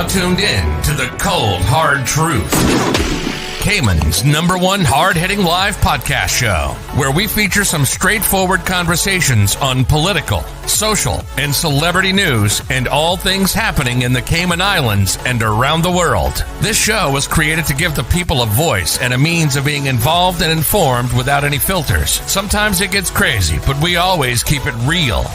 now tuned in to the cold, hard truth. Cayman's #1 hard-hitting live podcast show, where we feature some straightforward conversations on political, social, and celebrity news and all things happening in the Cayman Islands and around the world. This show was created to give the people a voice and a means of being involved and informed without any filters. Sometimes it gets crazy, but we always keep it real.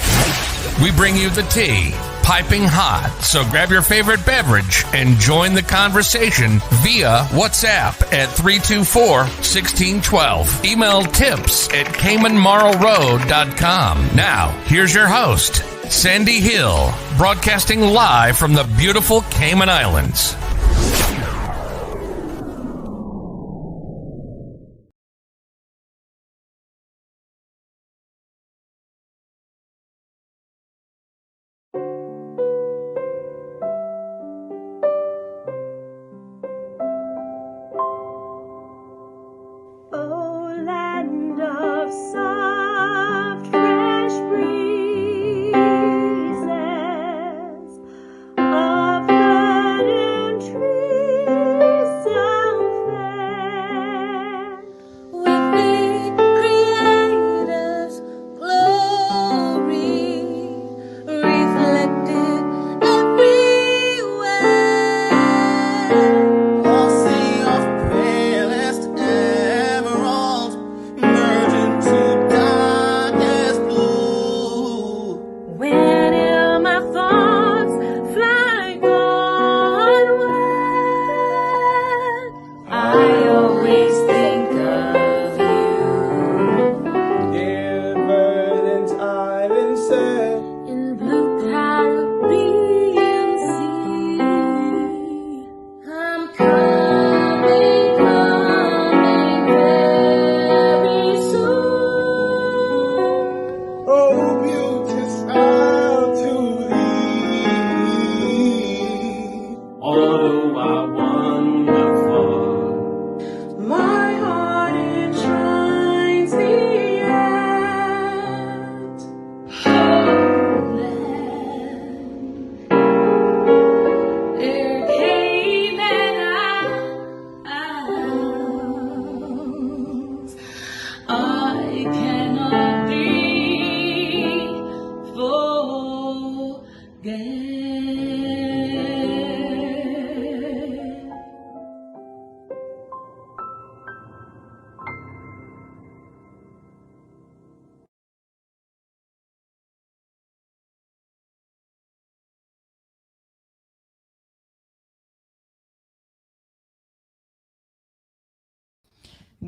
We bring you the tea, piping hot, so grab your favorite beverage and join the conversation via WhatsApp at 324-1612. Email tips@caymanmarlroad.com. Now, here's your host, Sandy Hill, broadcasting live from the beautiful Cayman Islands.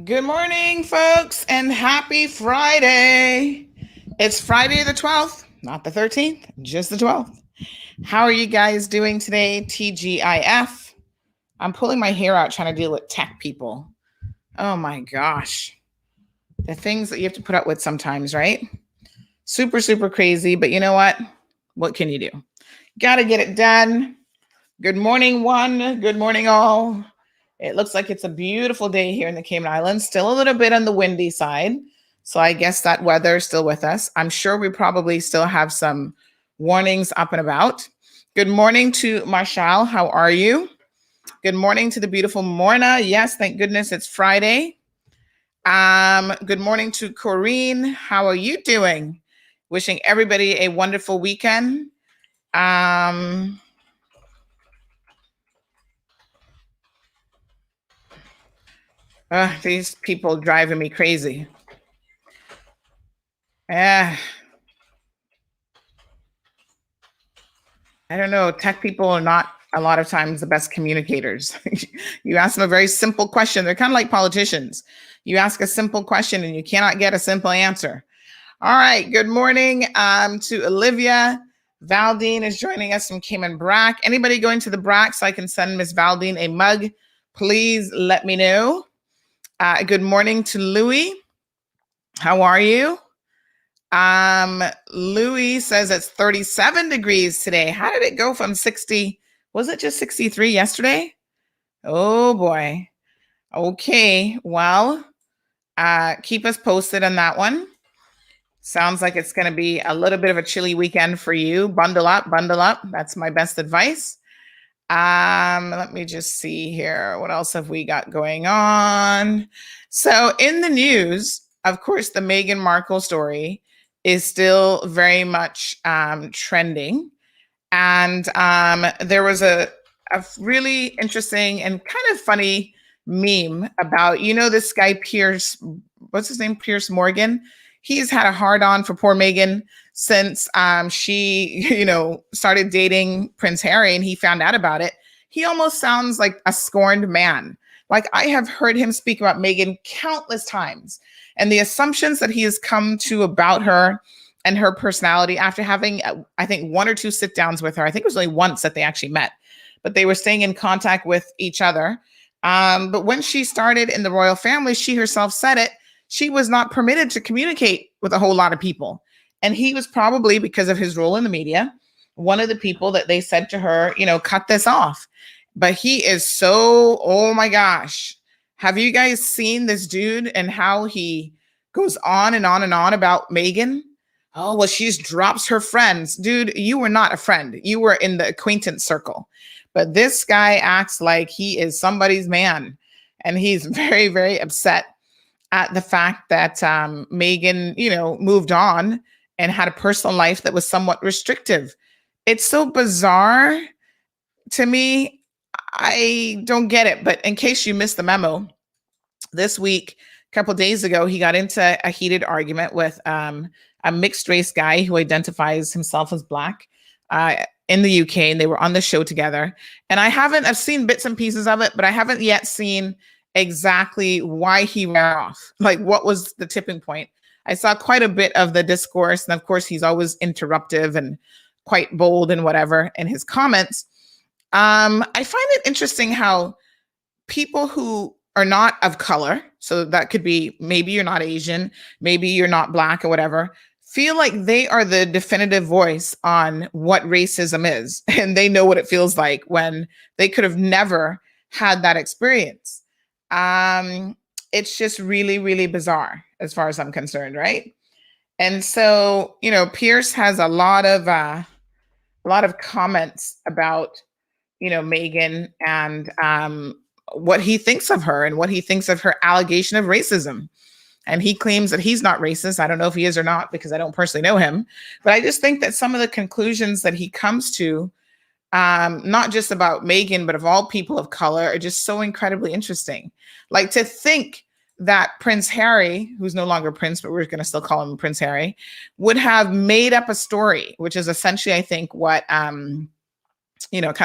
Good morning, folks, and happy Friday. It's Friday the 12th, not the 13th, just the 12th. How are you guys doing today? TGIF. I'm pulling my hair out trying to deal with tech people. Oh my gosh. The things that you have to put up with sometimes, right? Super, super crazy, but you know what? What can you do? Got to get it done. Good morning, one. Good morning, all. It looks like it's a beautiful day here in the Cayman Islands, still a little bit on the windy side. So I guess that weather is still with us. I'm sure we probably still have some warnings up and about. Good morning to Marshall. How are you? Good morning to the beautiful Morna. Yes, thank goodness it's Friday. Good morning to Corinne. How are you doing? Wishing everybody a wonderful weekend. These people driving me crazy. I don't know. Tech people are not a lot of times the best communicators. You ask them a very simple question. They're kind of like politicians. You ask a simple question and you cannot get a simple answer. All right. Good morning to Olivia. Valdine is joining us from Cayman Brac. Anybody going to the Brac so I can send Miss Valdine a mug? Please let me know. Good morning to Louie. How are you? Louie says it's 37 degrees today. How did it go from 60? Was it just 63 yesterday? Oh boy. Okay. Well, keep us posted on that one. Sounds like it's going to be a little bit of a chilly weekend for you. Bundle up, bundle up. That's my best advice. Let me just see here. What else have we got going on? So in the news, of course, the Meghan Markle story is still very much trending. And there was a really interesting and kind of funny meme about, this guy, Pierce, what's his name? Pierce Morgan. He's had a hard on for poor Meghan since she, started dating Prince Harry and he found out about it. He almost sounds like a scorned man. Like, I have heard him speak about Meghan countless times, and the assumptions that he has come to about her and her personality after having, I think, one or two sit downs with her. I think it was only once that they actually met, but they were staying in contact with each other. But when she started in the royal family, she herself said it, she was not permitted to communicate with a whole lot of people. And he was probably, because of his role in the media, one of the people that they said to her, cut this off. But he is so, oh my gosh. Have you guys seen this dude and how he goes on and on and on about Meghan? Oh, well, she drops her friends. Dude, you were not a friend. You were in the acquaintance circle. But this guy acts like he is somebody's man. And he's very, very upset at the fact that Meghan, moved on and had a personal life that was somewhat restrictive. It's so bizarre to me. I don't get it. But in case you missed the memo, this week, a couple of days ago, he got into a heated argument with a mixed race guy who identifies himself as Black in the UK, and they were on the show together. And I've seen bits and pieces of it, but I haven't yet seen exactly why he ran off. Like, what was the tipping point? I saw quite a bit of the discourse, and of course, he's always interruptive and quite bold and whatever in his comments. I find it interesting how people who are not of color, so that could be maybe you're not Asian, maybe you're not Black or whatever, feel like they are the definitive voice on what racism is. And they know what it feels like when they could have never had that experience. It's just really, really bizarre as far as I'm concerned, right? And so, Pierce has a lot of comments about, Meghan and what he thinks of her and what he thinks of her allegation of racism. And he claims that he's not racist. I don't know if he is or not, because I don't personally know him. But I just think that some of the conclusions that he comes to, not just about Meghan, but of all people of color, are just so incredibly interesting. Like, to think that Prince Harry, who's no longer Prince, but we're going to still call him Prince Harry, would have made up a story, which is essentially, I think, what kind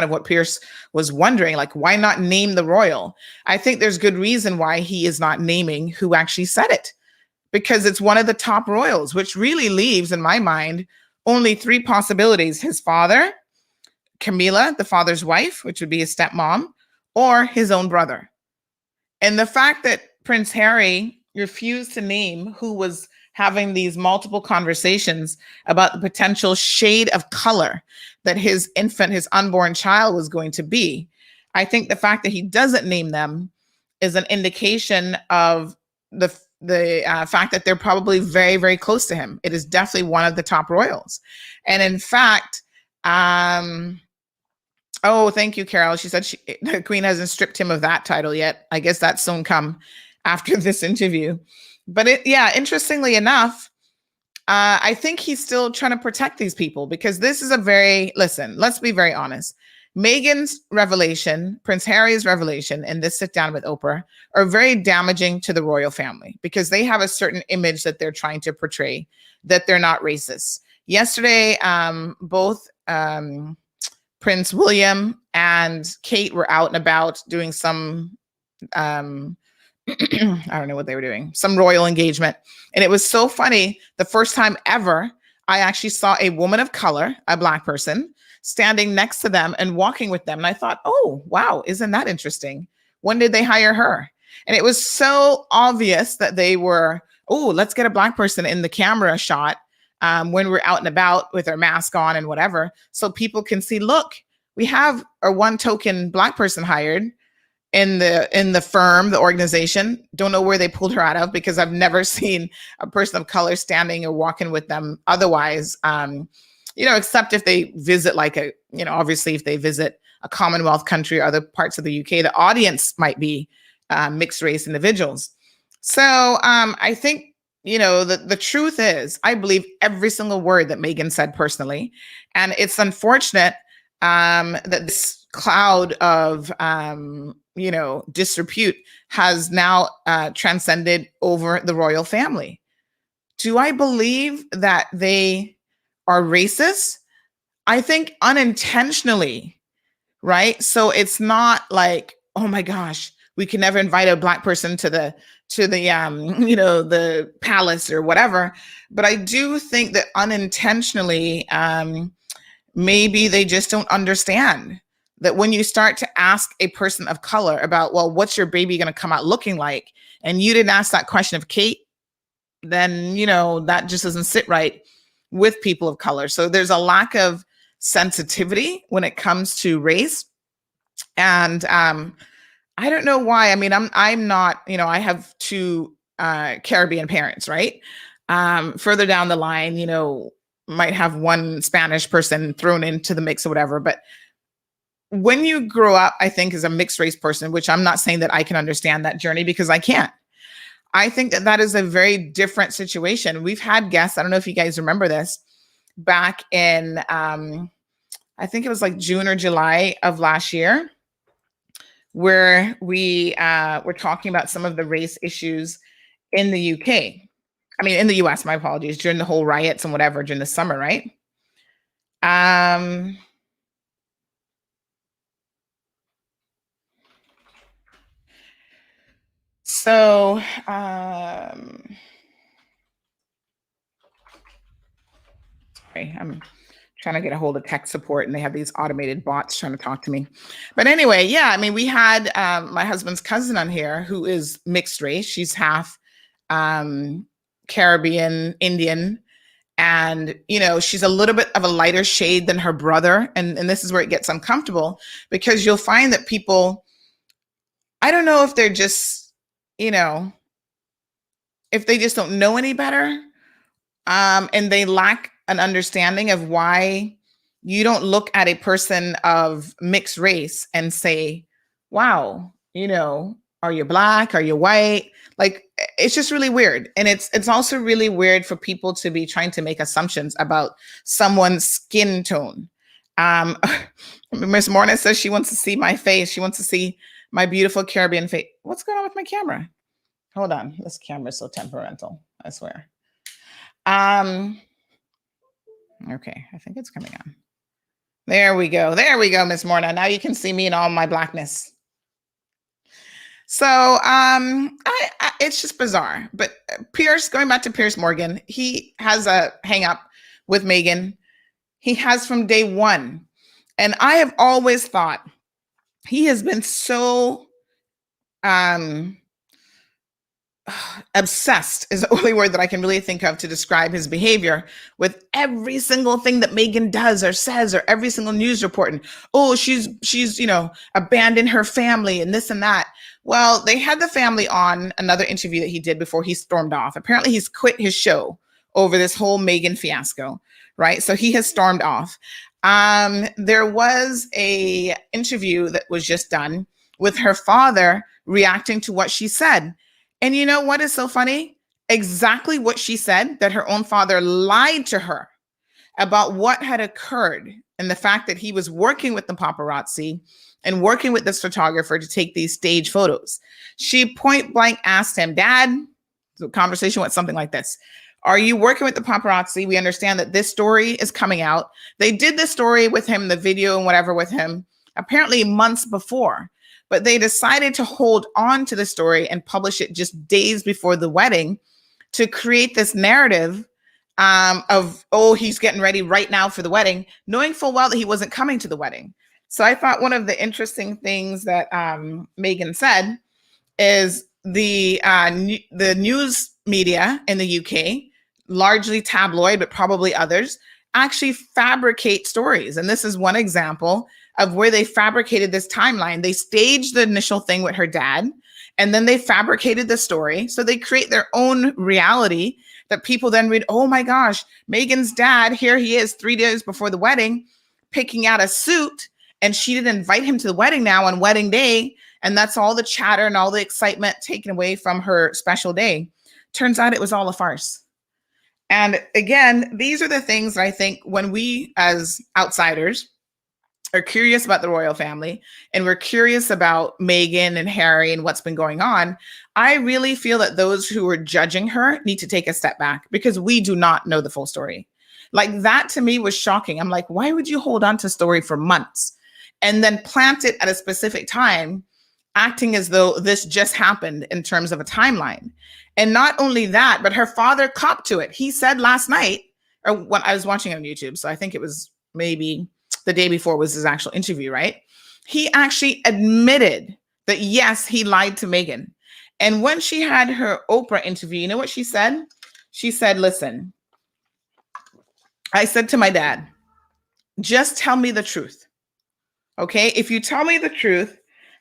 of what Pierce was wondering, like, why not name the royal? I think there's good reason why he is not naming who actually said it, because it's one of the top royals, which really leaves, in my mind, only three possibilities: his father, Camilla, the father's wife, which would be his stepmom, or his own brother. And the fact that Prince Harry refused to name who was having these multiple conversations about the potential shade of color that his infant, his unborn child was going to be, I think the fact that he doesn't name them is an indication of the fact that they're probably very, very close to him. It is definitely one of the top royals. And in fact, thank you, Carol. She said the Queen hasn't stripped him of that title yet. I guess that's soon come after this interview. But interestingly enough, I think he's still trying to protect these people, because this is let's be very honest. Meghan's revelation, Prince Harry's revelation, and this sit down with Oprah are very damaging to the royal family, because they have a certain image that they're trying to portray, that they're not racist. Yesterday, both Prince William and Kate were out and about doing some I don't know what they were doing, some royal engagement. And it was so funny. The first time ever, I actually saw a woman of color, a Black person, standing next to them and walking with them. And I thought, oh, wow, isn't that interesting? When did they hire her? And it was so obvious that they were, let's get a Black person in the camera shot when we're out and about with our mask on and whatever, so people can see, look, we have our one token Black person hired in the firm, the organization. Don't know where they pulled her out of, because I've never seen a person of color standing or walking with them otherwise, except if they visit obviously if they visit a Commonwealth country or other parts of the UK, the audience might be mixed race individuals. So I think, the truth is, I believe every single word that Meghan said personally. And it's unfortunate that this cloud of, disrepute has now transcended over the royal family. Do I believe that they are racist? I think unintentionally, right? So it's not like, oh my gosh, we can never invite a Black person to the the palace or whatever. But I do think that unintentionally, maybe they just don't understand that when you start to ask a person of color about, well, what's your baby going to come out looking like? And you didn't ask that question of Kate, then, that just doesn't sit right with people of color. So there's a lack of sensitivity when it comes to race. And I don't know why. I mean, I'm not, I have two Caribbean parents, right? Further down the line, might have one Spanish person thrown into the mix or whatever. But when you grow up, I think, as a mixed race person, which I'm not saying that I can understand that journey because I can't. I think that is a very different situation. We've had guests, I don't know if you guys remember this, back in, I think it was like June or July of last year, where we were talking about some of the race issues in the UK. I mean, in the US, my apologies, during the whole riots and whatever during the summer, right? So, sorry, I'm trying to get a hold of tech support and they have these automated bots trying to talk to me. But anyway, yeah, I mean, we had my husband's cousin on here who is mixed race. She's half Caribbean, Indian, and, she's a little bit of a lighter shade than her brother. And this is where it gets uncomfortable because you'll find that people, I don't know if they're just, if they just don't know any better, and they lack an understanding of why you don't look at a person of mixed race and say, wow, are you Black? Are you white? Like, it's just really weird. And it's also really weird for people to be trying to make assumptions about someone's skin tone. Miss Morna says she wants to see my face. She wants to see my beautiful Caribbean face. What's going on with my camera? Hold on. This camera is so temperamental, I swear. Okay, I think it's coming on. There we go. There we go, Miss Morna. Now you can see me in all my Blackness. So it's just bizarre. But Piers, going back to Piers Morgan, he has a hang up with Meghan. He has from day one. And I have always thought he has been so obsessed is the only word that I can really think of to describe his behavior with every single thing that Meghan does or says, or every single news report. And, oh, she's abandoned her family and this and that. Well, they had the family on another interview that he did before he stormed off. Apparently he's quit his show over this whole Meghan fiasco, right? So he has stormed off. There was a interview that was just done with her father reacting to what she said. And you know what is so funny? Exactly what she said, that her own father lied to her about what had occurred and the fact that he was working with the paparazzi and working with this photographer to take these stage photos. She point blank asked him, Dad, the conversation went something like this. Are you working with the paparazzi? We understand that this story is coming out. They did the story with him, the video and whatever with him, apparently months before. But they decided to hold on to the story and publish it just days before the wedding to create this narrative of, oh, he's getting ready right now for the wedding, knowing full well that he wasn't coming to the wedding. So I thought one of the interesting things that Meghan said is the news media in the UK, largely tabloid, but probably others, actually fabricate stories. And this is one example of where they fabricated this timeline. They staged the initial thing with her dad, and then they fabricated the story. So they create their own reality that people then read, oh my gosh, Meghan's dad, here he is 3 days before the wedding, picking out a suit And she didn't invite him to the wedding now on wedding day. And that's all the chatter and all the excitement taken away from her special day. Turns out it was all a farce. And again, these are the things that I think when we as outsiders are curious about the royal family and we're curious about Meghan and Harry and what's been going on, I really feel that those who are judging her need to take a step back because we do not know the full story. Like that to me was shocking. I'm like, why would you hold on to a story for months and then plant it at a specific time, acting as though this just happened in terms of a timeline? And not only that, but her father copped to it. He said last night, or when I was watching on YouTube, so I think it was maybe the day before was his actual interview, right? He actually admitted that, yes, he lied to Meghan. And when she had her Oprah interview, you know what she said? She said, listen, I said to my dad, just tell me the truth. Okay, if you tell me the truth,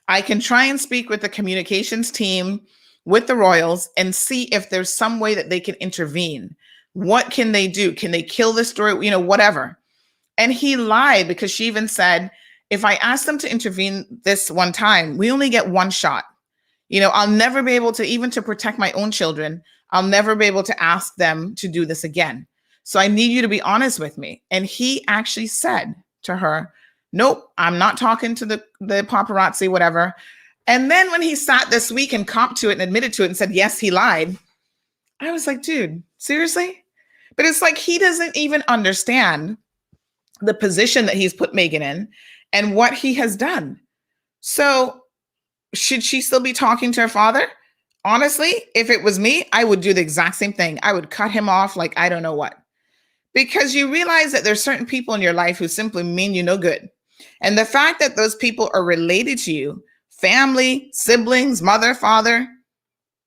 I can try and speak with the communications team, with the royals, and see if there's some way that they can intervene. What can they do? Can they kill this story? You know, whatever. And he lied because she even said, if I ask them to intervene this one time, we only get one shot. You know, I'll never be able to, even to protect my own children, I'll never be able to ask them to do this again. So I need you to be honest with me. And he actually said to her, nope, I'm not talking to the paparazzi, whatever. And then when he sat this week and comped to it and admitted to it and said, yes, he lied, I was like, dude, seriously? But it's like he doesn't even understand the position that he's put Meghan in and what he has done. So should she still be talking to her father? Honestly, if it was me, I would do the exact same thing. I would cut him off like I don't know what. Because you realize that there's certain people in your life who simply mean you no good. And the fact that those people are related to you, family, siblings, mother, father,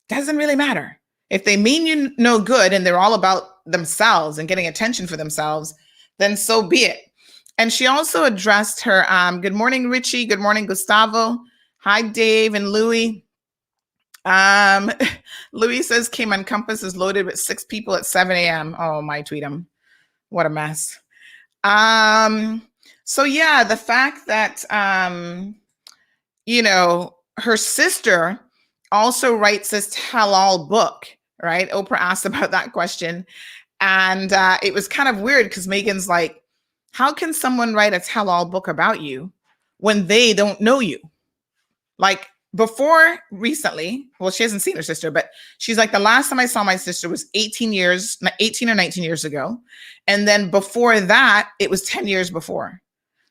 doesn't really matter. If they mean you no good and they're all about themselves and getting attention for themselves, then so be it. And she also addressed her, good morning, Richie. Good morning, Gustavo. Hi, Dave and Louie. Louis says Cayman Compass is loaded with 6 people at 7 a.m. Oh, my tweet him. What a mess. So yeah, the fact that, you know, her sister also writes this tell-all book, right? Oprah asked about that question. And it was kind of weird because Meghan's like, how can someone write a tell-all book about you when they don't know you? Like before recently, well, she hasn't seen her sister, but she's like, the last time I saw my sister was 18 or 19 years ago. And then before that, it was 10 years before.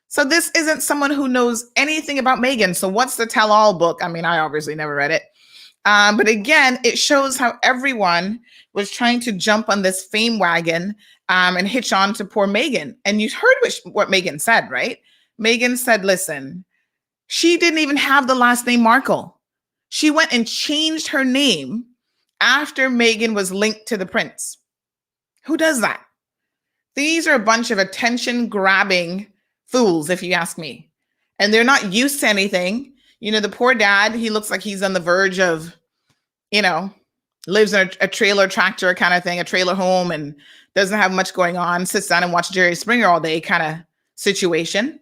So this isn't someone who knows anything about Meghan. So what's the tell-all book? I mean, I obviously never read it. But again, it shows how everyone was trying to jump on this fame wagon and hitch on to poor Meghan. And you heard what Meghan said, right? Meghan said, listen, she didn't even have the last name Markle. She went and changed her name after Meghan was linked to the prince. Who does that? These are a bunch of attention-grabbing fools, if you ask me. And they're not used to anything. You know, the poor dad, he looks like he's on the verge of, you know, lives in a trailer tractor kind of thing, a trailer home, and doesn't have much going on, sits down and watches Jerry Springer all day kind of situation.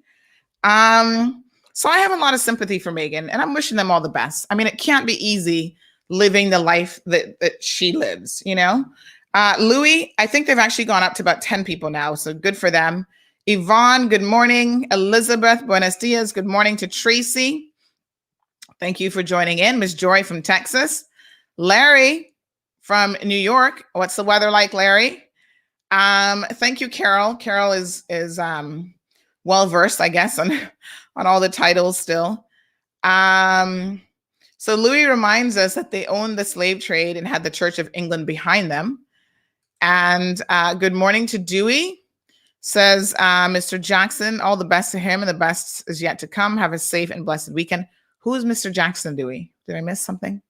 So I have a lot of sympathy for Meghan, and I'm wishing them all the best. I mean, it can't be easy living the life that she lives, you know? Louis, I think they've actually gone up to about 10 people now, so good for them. Yvonne, good morning. Elizabeth, buenos dias. Good morning to Tracy. Thank you for joining in. Miss Joy from Texas. Larry from New York. What's the weather like, Larry? Thank you, Carol. Carol is well-versed, I guess, on all the titles still. So Louis reminds us that they owned the slave trade and had the Church of England behind them. And good morning to Dewey. Says, Mr. Jackson, all the best to him and the best is yet to come. Have a safe and blessed weekend. Who is Mr. Jackson, Dewey? Did I miss something?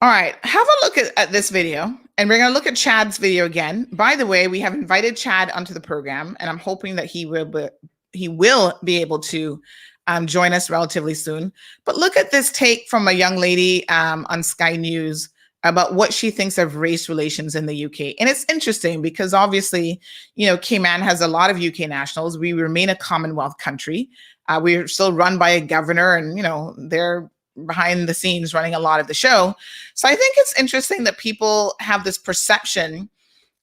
All right, have a look at this video, and we're going to look at Chad's video again. By the way, we have invited Chad onto the program, and I'm hoping that he will be able to join us relatively soon. But look at this take from a young lady on Sky News about what she thinks of race relations in the UK. And it's interesting because obviously, Cayman has a lot of UK nationals. We remain a Commonwealth country. We're still run by a governor, and, they're behind the scenes running a lot of the show. So I think it's interesting that people have this perception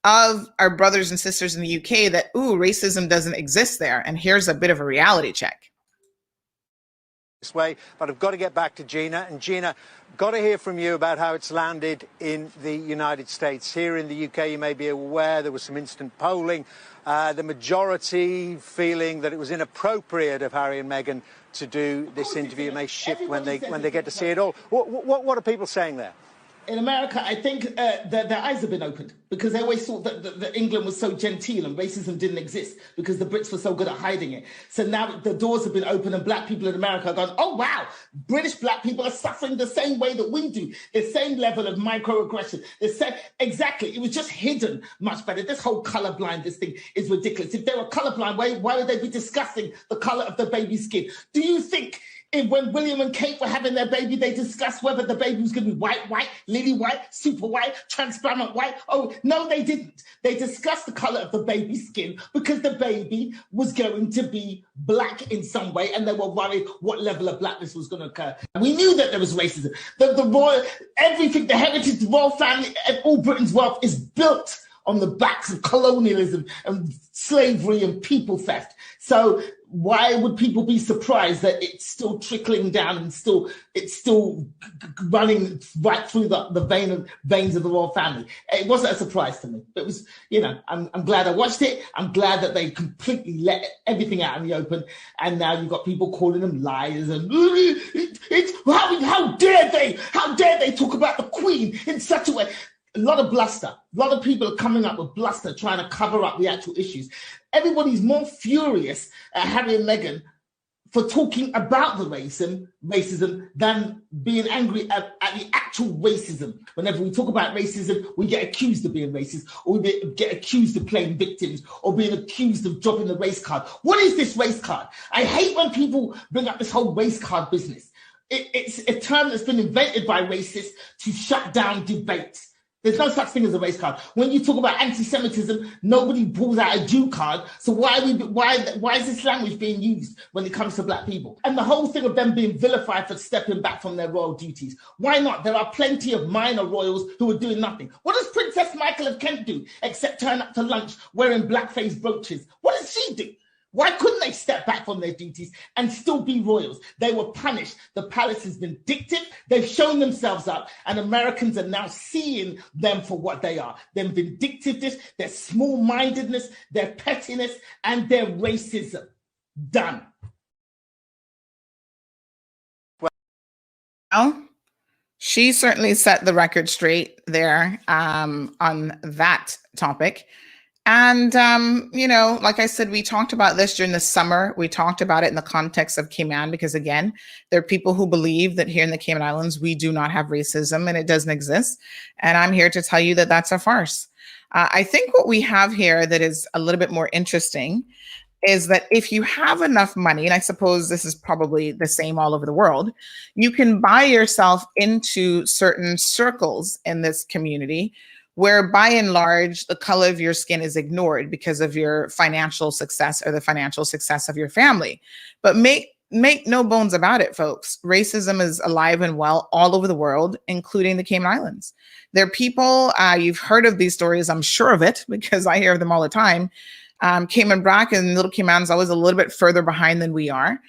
of our brothers and sisters in the UK that, racism doesn't exist there. And here's a bit of a reality check. This way, but I've got to get back to Gina. And Gina, got to hear from you about how it's landed in the United States. Here in the UK, you may be aware there was some instant polling. The majority feeling that it was inappropriate of Harry and Meghan to do this interview. It may shift when they get to see it all. What are people saying there? In America, I think their eyes have been opened because they always thought that England was so genteel and racism didn't exist because the Brits were so good at hiding it. So now the doors have been opened and black people in America are going, oh, wow, British black people are suffering the same way that we do, the same level of microaggression. Exactly. It was just hidden much better. This whole colorblind, this thing is ridiculous. If they were colorblind, why would they be discussing the color of the baby's skin? Do you think when William and Kate were having their baby, they discussed whether the baby was going to be white, lily white, super white, transparent white? Oh, no, they didn't. They discussed the color of the baby's skin because the baby was going to be black in some way, and they were worried what level of blackness was going to occur. And we knew that there was racism. The royal, everything, the heritage, the royal family, and all Britain's wealth is built on the backs of colonialism and slavery and people theft. So why would people be surprised that it's still trickling down and it's still running right through the veins of the royal family? It wasn't a surprise to me. It was, I'm glad I watched it. I'm glad that they completely let everything out in the open. And now you've got people calling them liars and how dare they talk about the Queen in such a way. A lot of bluster. A lot of people are coming up with bluster, trying to cover up the actual issues. Everybody's more furious at Harry and Meghan for talking about the racism than being angry at the actual racism. Whenever we talk about racism, we get accused of being racist, or we get accused of playing victims, or being accused of dropping the race card. What is this race card? I hate when people bring up this whole race card business. It's a term that's been invented by racists to shut down debate. There's no such thing as a race card. When you talk about anti-Semitism, nobody pulls out a Jew card. So why is this language being used when it comes to black people? And the whole thing of them being vilified for stepping back from their royal duties. Why not? There are plenty of minor royals who are doing nothing. What does Princess Michael of Kent do except turn up to lunch wearing blackface brooches? What does she do? Why couldn't they step back from their duties and still be royals? They were punished. The palace is vindictive. They've shown themselves up, and Americans are now seeing them for what they are. Their vindictiveness, their small-mindedness, their pettiness, and their racism. Done. Well, she certainly set the record straight there on that topic. And, like I said, we talked about this during the summer. We talked about it in the context of Cayman, because, again, there are people who believe that here in the Cayman Islands, we do not have racism and it doesn't exist. And I'm here to tell you that that's a farce. I think what we have here that is a little bit more interesting is that if you have enough money, and I suppose this is probably the same all over the world, you can buy yourself into certain circles in this community where by and large, the color of your skin is ignored because of your financial success or the financial success of your family. But make no bones about it, folks. Racism is alive and well all over the world, including the Cayman Islands. There are people, you've heard of these stories, I'm sure of it, because I hear them all the time. Cayman Brac and Little Cayman is always a little bit further behind than we are,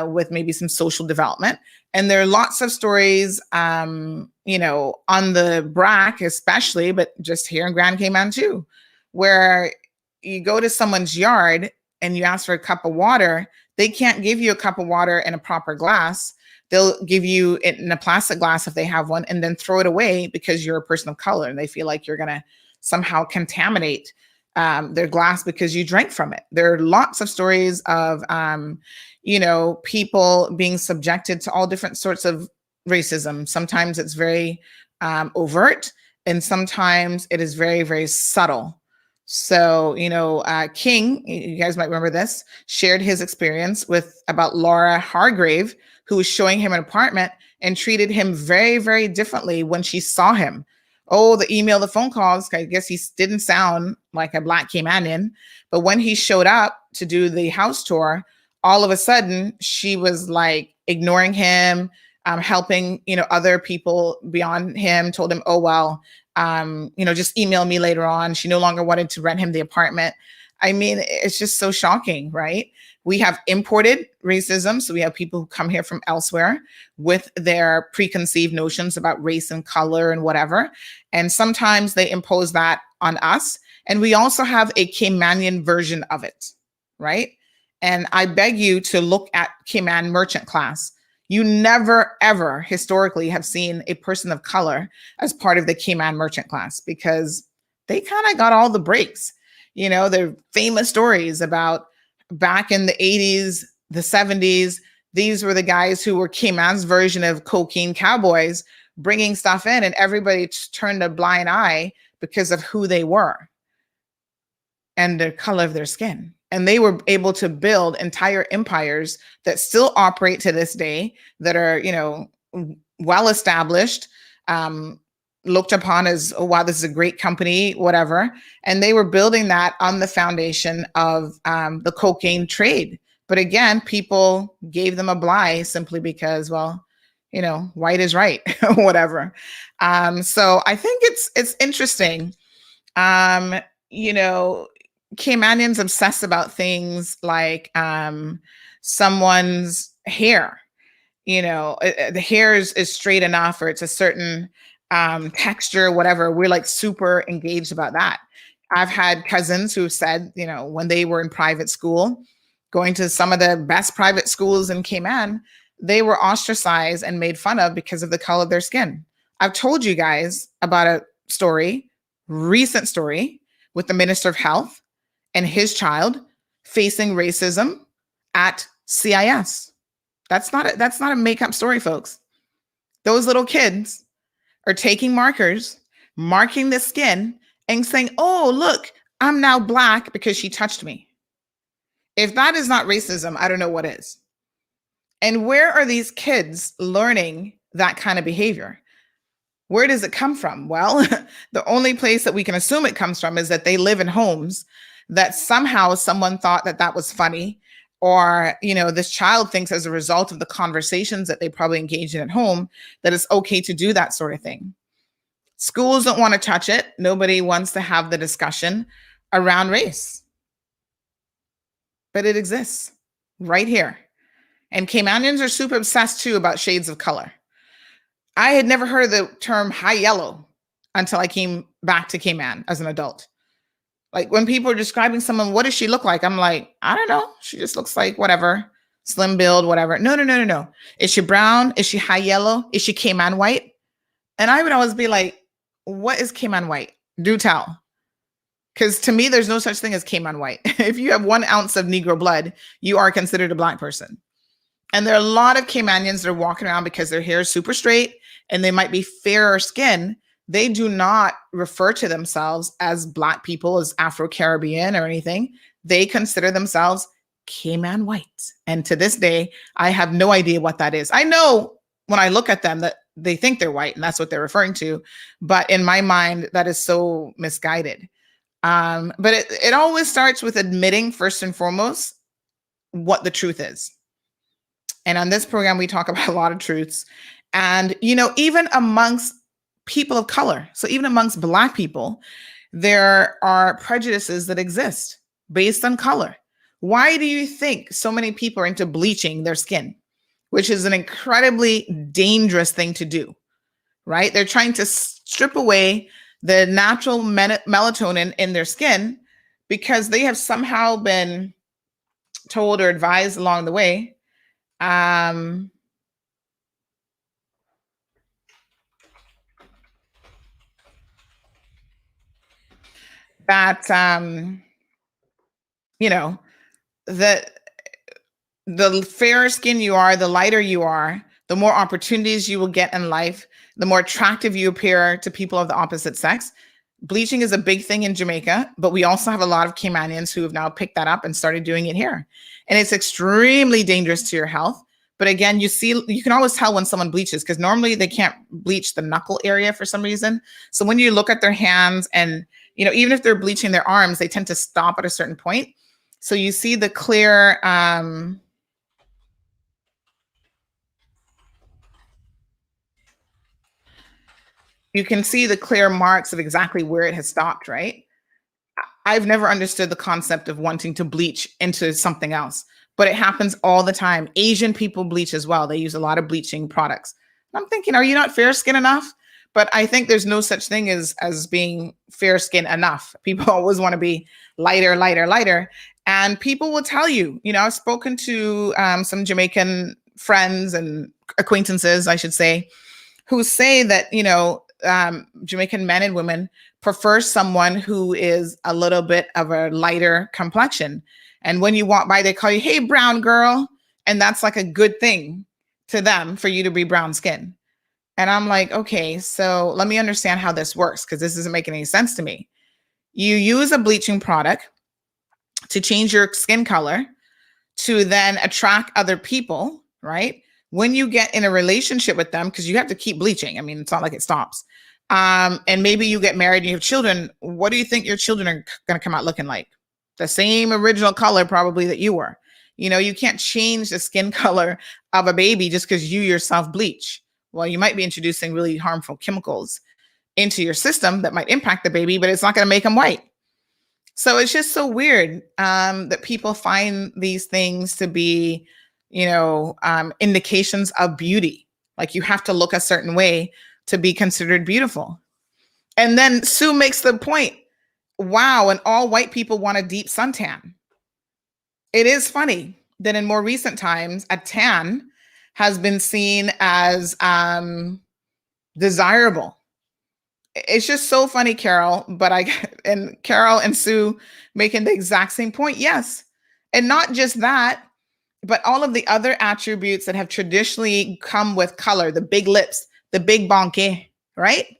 with maybe some social development. And there are lots of stories, on the Brac especially, but just here in Grand Cayman too, where you go to someone's yard and you ask for a cup of water. They can't give you a cup of water in a proper glass. They'll give you it in a plastic glass if they have one, and then throw it away because you're a person of color and they feel like you're going to somehow contaminate their glass because you drank from it. There are lots of stories of, people being subjected to all different sorts of racism. Sometimes it's very overt, and sometimes it is very, very subtle. So, King, you guys might remember this, shared his experience about Laura Hargrave, who was showing him an apartment, and treated him very, very differently when she saw him. Oh, the email, the phone calls, I guess he didn't sound like a Black Caymanian. But when he showed up to do the house tour, all of a sudden she was like ignoring him, helping, other people beyond him, told him, oh, well, just email me later on. She no longer wanted to rent him the apartment. I mean, it's just so shocking, right? We have imported racism. So we have people who come here from elsewhere with their preconceived notions about race and color and whatever. And sometimes they impose that on us. And we also have a Caymanian version of it, right? And I beg you to look at Cayman merchant class. You never, ever historically have seen a person of color as part of the Cayman merchant class because they kind of got all the breaks. The famous stories about back in the 80s, the 70s, these were the guys who were Cayman's version of cocaine cowboys bringing stuff in, and everybody turned a blind eye because of who they were and the color of their skin. And they were able to build entire empires that still operate to this day, that are, well established, looked upon as, oh, wow, this is a great company, whatever. And they were building that on the foundation of the cocaine trade. But again, people gave them a bly simply because, well, white is right, whatever. So I think it's interesting. Caymanians obsess about things like someone's hair. The hair is straight enough, or it's a certain texture, whatever. We're like super engaged about that. I've had cousins who said, when they were in private school, going to some of the best private schools in Cayman, they were ostracized and made fun of because of the color of their skin. I've told you guys about a recent story with the Minister of Health and his child facing racism at CIS. That's not a make-up story, folks. Those little kids are taking markers, marking the skin, and saying, oh, look, I'm now Black because she touched me. If that is not racism, I don't know what is. And where are these kids learning that kind of behavior? Where does it come from? Well, the only place that we can assume it comes from is that they live in homes that somehow someone thought that was funny, or, this child thinks as a result of the conversations that they probably engage in at home, that it's okay to do that sort of thing. Schools don't want to touch it. Nobody wants to have the discussion around race. But it exists right here. And Caymanians are super obsessed too about shades of color. I had never heard of the term high yellow until I came back to Cayman as an adult. Like when people are describing someone, what does she look like? I'm like, I don't know. She just looks like whatever, slim build, whatever. No. Is she brown? Is she high yellow? Is she Cayman white? And I would always be like, what is Cayman white? Do tell. Because to me, there's no such thing as Cayman white. If you have 1 ounce of Negro blood, you are considered a Black person. And there are a lot of Caymanians that are walking around because their hair is super straight and they might be fairer skin. They do not refer to themselves as Black people, as Afro-Caribbean or anything. They consider themselves Cayman white. And to this day, I have no idea what that is. I know when I look at them that they think they're white and that's what they're referring to. But in my mind, that is so misguided. But it always starts with admitting, first and foremost, what the truth is. And on this program, we talk about a lot of truths. And, even amongst people of color, so even amongst Black people, there are prejudices that exist based on color. Why do you think so many people are into bleaching their skin, which is an incredibly dangerous thing to do, right? They're trying to strip away the natural melatonin in their skin because they have somehow been told or advised along the way that that the fairer skin you are, the lighter you are, the more opportunities you will get in life, the more attractive you appear to people of the opposite sex. Bleaching is a big thing in Jamaica, but we also have a lot of Caymanians who have now picked that up and started doing it here. And it's extremely dangerous to your health, But again, you can always tell when someone bleaches because normally they can't bleach the knuckle area for some reason. So when you look at their hands and, even if they're bleaching their arms, they tend to stop at a certain point. So you see the clear, you can see the clear marks of exactly where it has stopped, right? I've never understood the concept of wanting to bleach into something else, but it happens all the time. Asian people bleach as well. They use a lot of bleaching products. And I'm thinking, are you not fair skin enough? But I think there's no such thing as being fair skin enough. People always want to be lighter, lighter, lighter. And people will tell you, I've spoken to some Jamaican friends and acquaintances, I should say, who say that, Jamaican men and women prefer someone who is a little bit of a lighter complexion. And when you walk by, they call you, hey, brown girl. And that's like a good thing to them for you to be brown skin. And I'm like, okay, so let me understand how this works because this isn't making any sense to me. You use a bleaching product to change your skin color to then attract other people, right? When you get in a relationship with them, because you have to keep bleaching. I mean, it's not like it stops. And maybe you get married and you have children. What do you think your children are going to come out looking like? The same original color probably that you were. You can't change the skin color of a baby just because you yourself bleach. Well, you might be introducing really harmful chemicals into your system that might impact the baby, but it's not going to make them white. So it's just so weird that people find these things to be, indications of beauty. Like you have to look a certain way to be considered beautiful. And then Sue makes the point, wow, and all white people want a deep suntan. It is funny that in more recent times, a tan has been seen as desirable. It's just so funny, Carol, and Carol and Sue making the exact same point. Yes. And not just that, but all of the other attributes that have traditionally come with color, the big lips, the big banquet, right?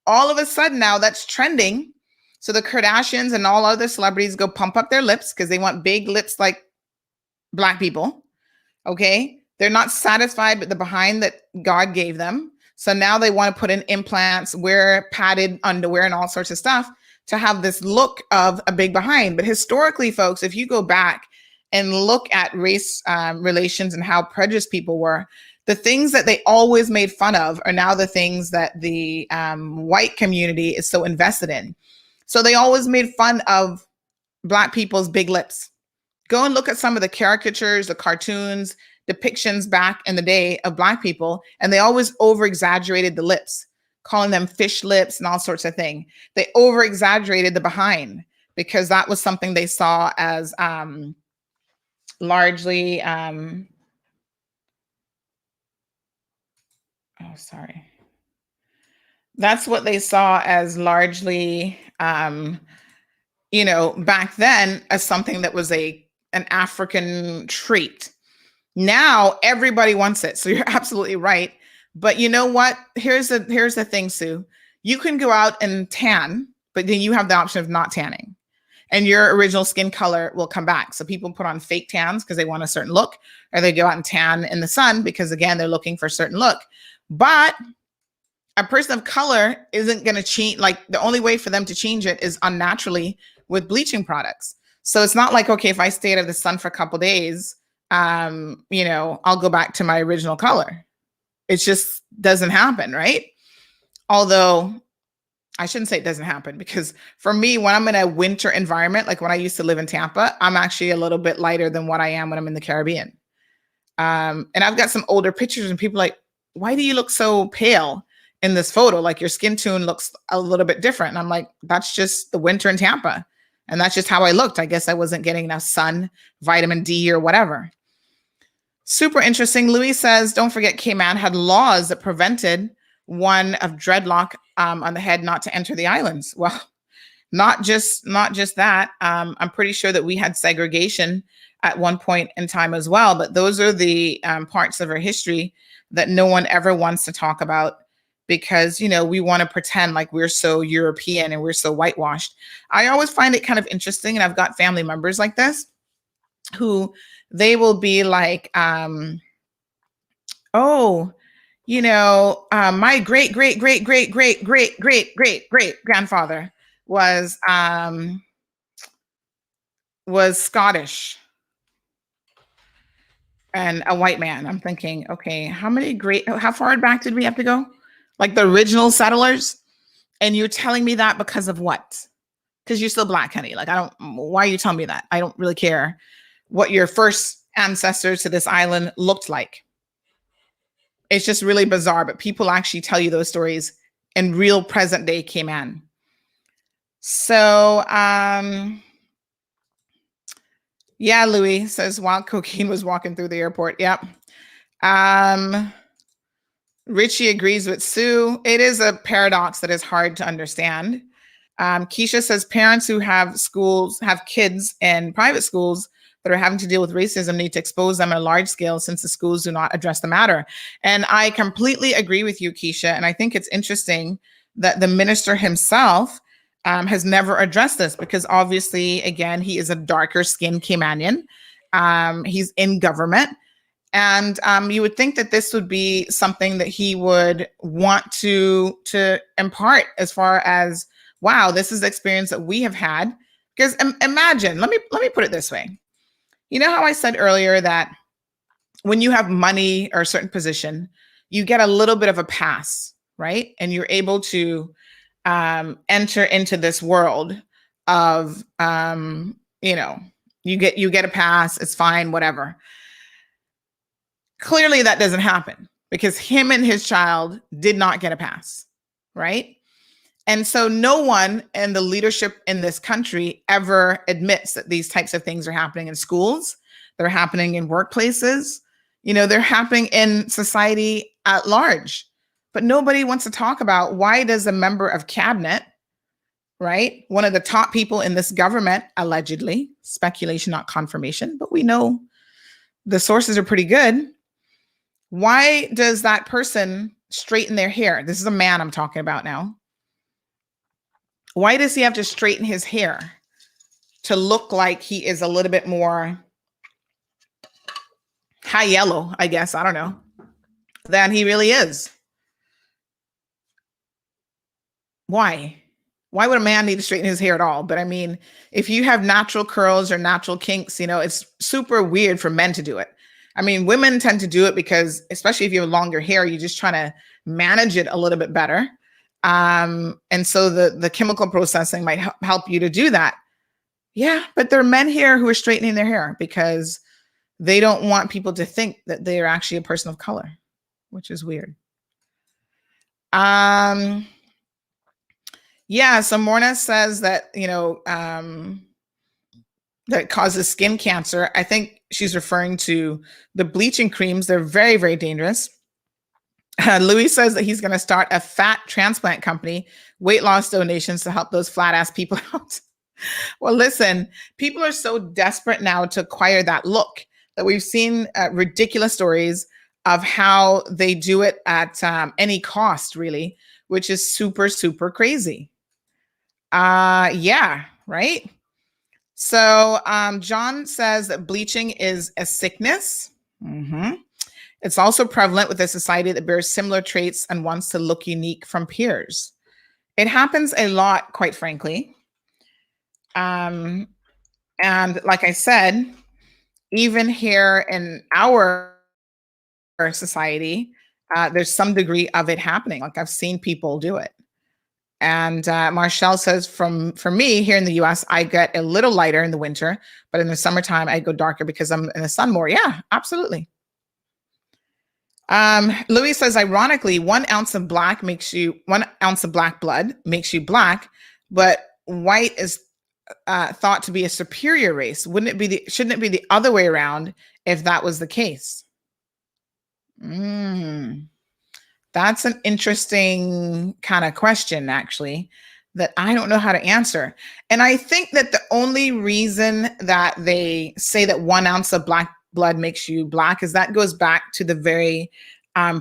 All of a sudden now that's trending. So the Kardashians and all other celebrities go pump up their lips because they want big lips like Black people. Okay. They're not satisfied with the behind that God gave them. So now they want to put in implants, wear padded underwear and all sorts of stuff to have this look of a big behind. But historically, folks, if you go back and look at race relations and how prejudiced people were, the things that they always made fun of are now the things that the white community is so invested in. So they always made fun of Black people's big lips. Go and look at some of the caricatures, the cartoons, depictions back in the day of Black people, and they always over-exaggerated the lips, calling them fish lips and all sorts of things. They over-exaggerated the behind because that was something they saw as largely, that's what they saw as largely, back then as something that was an African trait. Now everybody wants it. So you're absolutely right. But you know what? Here's the thing, Sue. You can go out and tan, but then you have the option of not tanning. And your original skin color will come back. So people put on fake tans because they want a certain look, or they go out and tan in the sun because, again, they're looking for a certain look. But a person of color isn't going to change. Like the only way for them to change it is unnaturally with bleaching products. So it's not like, okay, if I stay out of the sun for a couple of days, I'll go back to my original color. It just doesn't happen, right? Although I shouldn't say it doesn't happen, because for me, when I'm in a winter environment, like when I used to live in Tampa, I'm actually a little bit lighter than what I am when I'm in the Caribbean. And I've got some older pictures and people are like, why do you look so pale in this photo? Like your skin tone looks a little bit different. And I'm like, that's just the winter in Tampa. And that's just how I looked. I guess I wasn't getting enough sun, vitamin D or whatever. Super interesting. Louis says, don't forget Cayman had laws that prevented one of dreadlock on the head not to enter the islands. Well, not just that. I'm pretty sure that we had segregation at one point in time as well. But those are the parts of our history that no one ever wants to talk about, because, we want to pretend like we're so European and we're so whitewashed. I always find it kind of interesting. And I've got family members like this who they will be like, Oh, my great great great great great great great great great grandfather was Scottish and a white man. I'm thinking, okay, how far back did we have to go? Like the original settlers? And you're telling me that because of what? Because you're still black, honey. Like, why are you telling me that? I don't really care what your first ancestors to this island looked like. It's just really bizarre, but people actually tell you those stories in real present day Cayman. So, yeah, Louis says while cocaine was walking through the airport. Yep. Richie agrees with Sue. It is a paradox that is hard to understand. Keisha says parents who have kids in private schools that are having to deal with racism need to expose them on a large scale since the schools do not address the matter. And I completely agree with you, Keisha. And I think it's interesting that the minister himself has never addressed this because obviously, again, he is a darker skinned Caymanian. He's in government. And you would think that this would be something that he would want to impart as far as, wow, this is the experience that we have had. Because imagine, let me put it this way. You know how I said earlier that when you have money or a certain position, you get a little bit of a pass, right? And you're able to enter into this world of, you get a pass, it's fine, whatever. Clearly that doesn't happen because him and his child did not get a pass, right? And so no one in the leadership in this country ever admits that these types of things are happening in schools, they're happening in workplaces, they're happening in society at large. But nobody wants to talk about why does a member of cabinet, right, one of the top people in this government, allegedly, speculation, not confirmation, but we know the sources are pretty good. Why does that person straighten their hair? This is a man I'm talking about now. Why does he have to straighten his hair to look like he is a little bit more high yellow, I guess, I don't know, than he really is? Why? Why would a man need to straighten his hair at all? But I mean, if you have natural curls or natural kinks, it's super weird for men to do it. I mean, women tend to do it because, especially if you have longer hair, you're just trying to manage it a little bit better. And so the chemical processing might help you to do that. Yeah, but there are men here who are straightening their hair because they don't want people to think that they are actually a person of color, which is weird. Yeah, so Morna says that, that causes skin cancer. I think she's referring to the bleaching creams. They're very, very dangerous. Louis says that he's going to start a fat transplant company, weight loss donations to help those flat ass people out. Well, listen, people are so desperate now to acquire that look that we've seen ridiculous stories of how they do it at any cost, really, which is super, super crazy. Yeah, right. So John says that bleaching is a sickness. Mm-hmm. It's also prevalent with a society that bears similar traits and wants to look unique from peers. It happens a lot, quite frankly. And like I said, even here in our society, there's some degree of it happening. Like I've seen people do it. And Marshall says, for me here in the US, I get a little lighter in the winter, but in the summertime, I go darker because I'm in the sun more. Yeah, absolutely. Louis says, ironically, 1 ounce of black blood makes you black, but white is thought to be a superior race. Shouldn't it be the other way around if that was the case? That's an interesting kind of question, actually, that I don't know how to answer. And I think that the only reason that they say that 1 ounce of black blood makes you black is that goes back to the very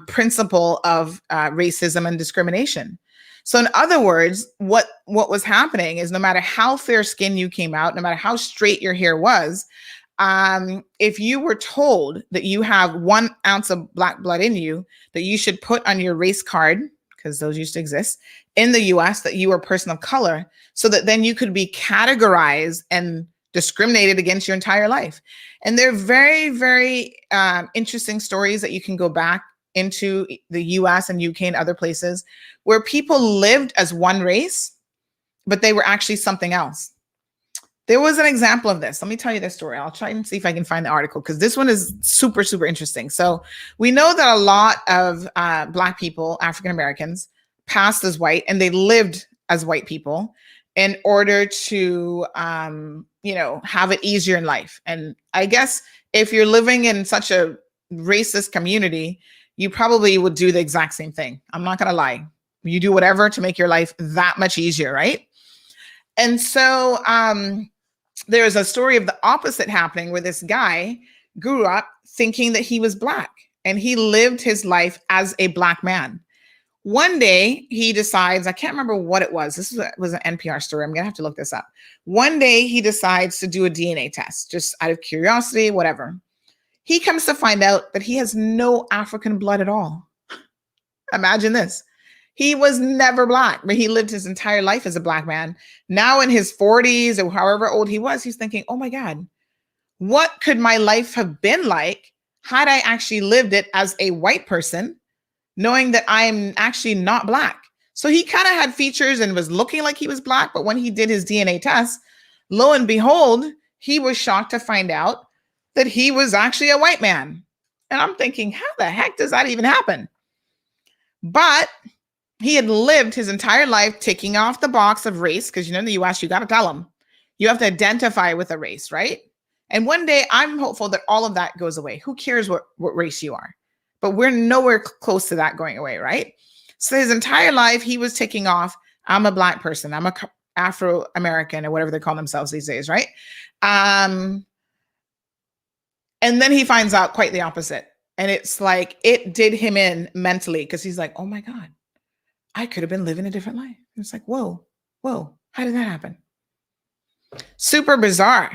principle of racism and discrimination. So in other words, what was happening is no matter how fair skin you came out, no matter how straight your hair was, if you were told that you have 1 ounce of black blood in you, that you should put on your race card, because those used to exist in the US, that you were a person of color, so that then you could be categorized and discriminated against your entire life. And they're very, very interesting stories that you can go back into the US and UK and other places where people lived as one race, but they were actually something else. There was an example of this. Let me tell you this story. I'll try and see if I can find the article, because this one is super, super interesting. So we know that a lot of Black people, African Americans, passed as white, and they lived as white people in order to, have it easier in life. And I guess if you're living in such a racist community, you probably would do the exact same thing. I'm not going to lie. You do whatever to make your life that much easier, right? And so there's a story of the opposite happening, where this guy grew up thinking that he was Black, and he lived his life as a Black man. One day he decides, I can't remember what it was. This was an NPR story. I'm going to have to look this up. One day he decides to do a DNA test, just out of curiosity, whatever. He comes to find out that he has no African blood at all. Imagine this. He was never Black, but he lived his entire life as a Black man. Now in his 40s or however old he was, he's thinking, oh my God, what could my life have been like had I actually lived it as a white person, knowing that I'm actually not Black? So he kind of had features and was looking like he was Black, but when he did his DNA test, lo and behold, he was shocked to find out that he was actually a white man. And I'm thinking, how the heck does that even happen? But he had lived his entire life ticking off the box of race, because in the US, you got to tell them. You have to identify with a race, right? And one day I'm hopeful that all of that goes away. Who cares what race you are? But we're nowhere close to that going away, right? So his entire life, he was ticking off, I'm a Black person, I'm a Afro-American, or whatever they call themselves these days, right? And then he finds out quite the opposite. And it's like, it did him in mentally, because he's like, oh my God, I could have been living a different life. It's like, whoa, how did that happen? Super bizarre.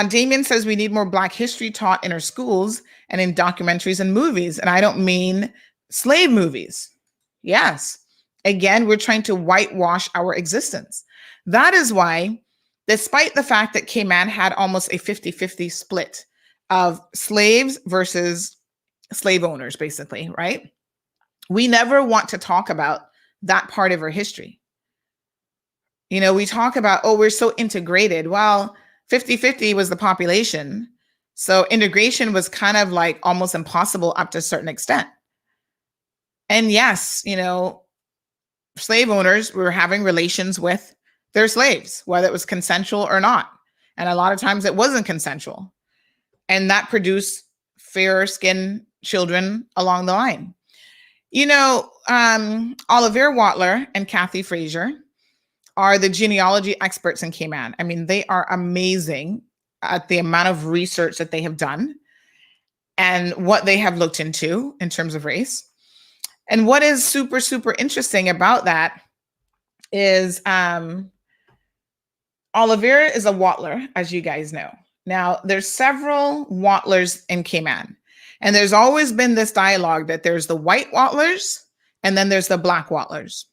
Damien says we need more Black history taught in our schools and in documentaries and movies. And I don't mean slave movies. Yes. Again, we're trying to whitewash our existence. That is why, despite the fact that Cayman had almost a 50-50 split of slaves versus slave owners, basically, right? We never want to talk about that part of our history. We talk about, oh, we're so integrated. Well, 50-50 was the population. So integration was kind of like almost impossible up to a certain extent. And yes, slave owners were having relations with their slaves, whether it was consensual or not. And a lot of times it wasn't consensual. And that produced fair-skinned children along the line. Oliver Watler and Kathy Frazier are the genealogy experts in Cayman. I mean, they are amazing at the amount of research that they have done and what they have looked into in terms of race. And what is super, super interesting about that is Oliver is a Watler, as you guys know. Now, there's several Watlers in Cayman. And there's always been this dialogue that there's the white Watlers and then there's the Black Watlers.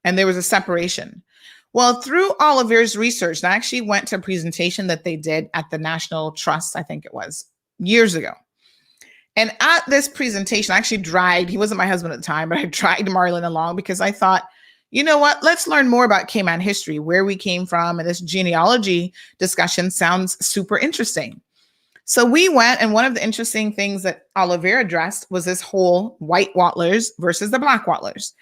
And there was a separation. Well, through Oliver's research, and I actually went to a presentation that they did at the National Trust, I think it was, years ago. And at this presentation, I actually dragged, he wasn't my husband at the time, but I dragged Marlon along because I thought, you know what, let's learn more about Cayman history, where we came from. And this genealogy discussion sounds super interesting. So we went, and one of the interesting things that Oliver addressed was this whole white Watlers versus the Black Watlers.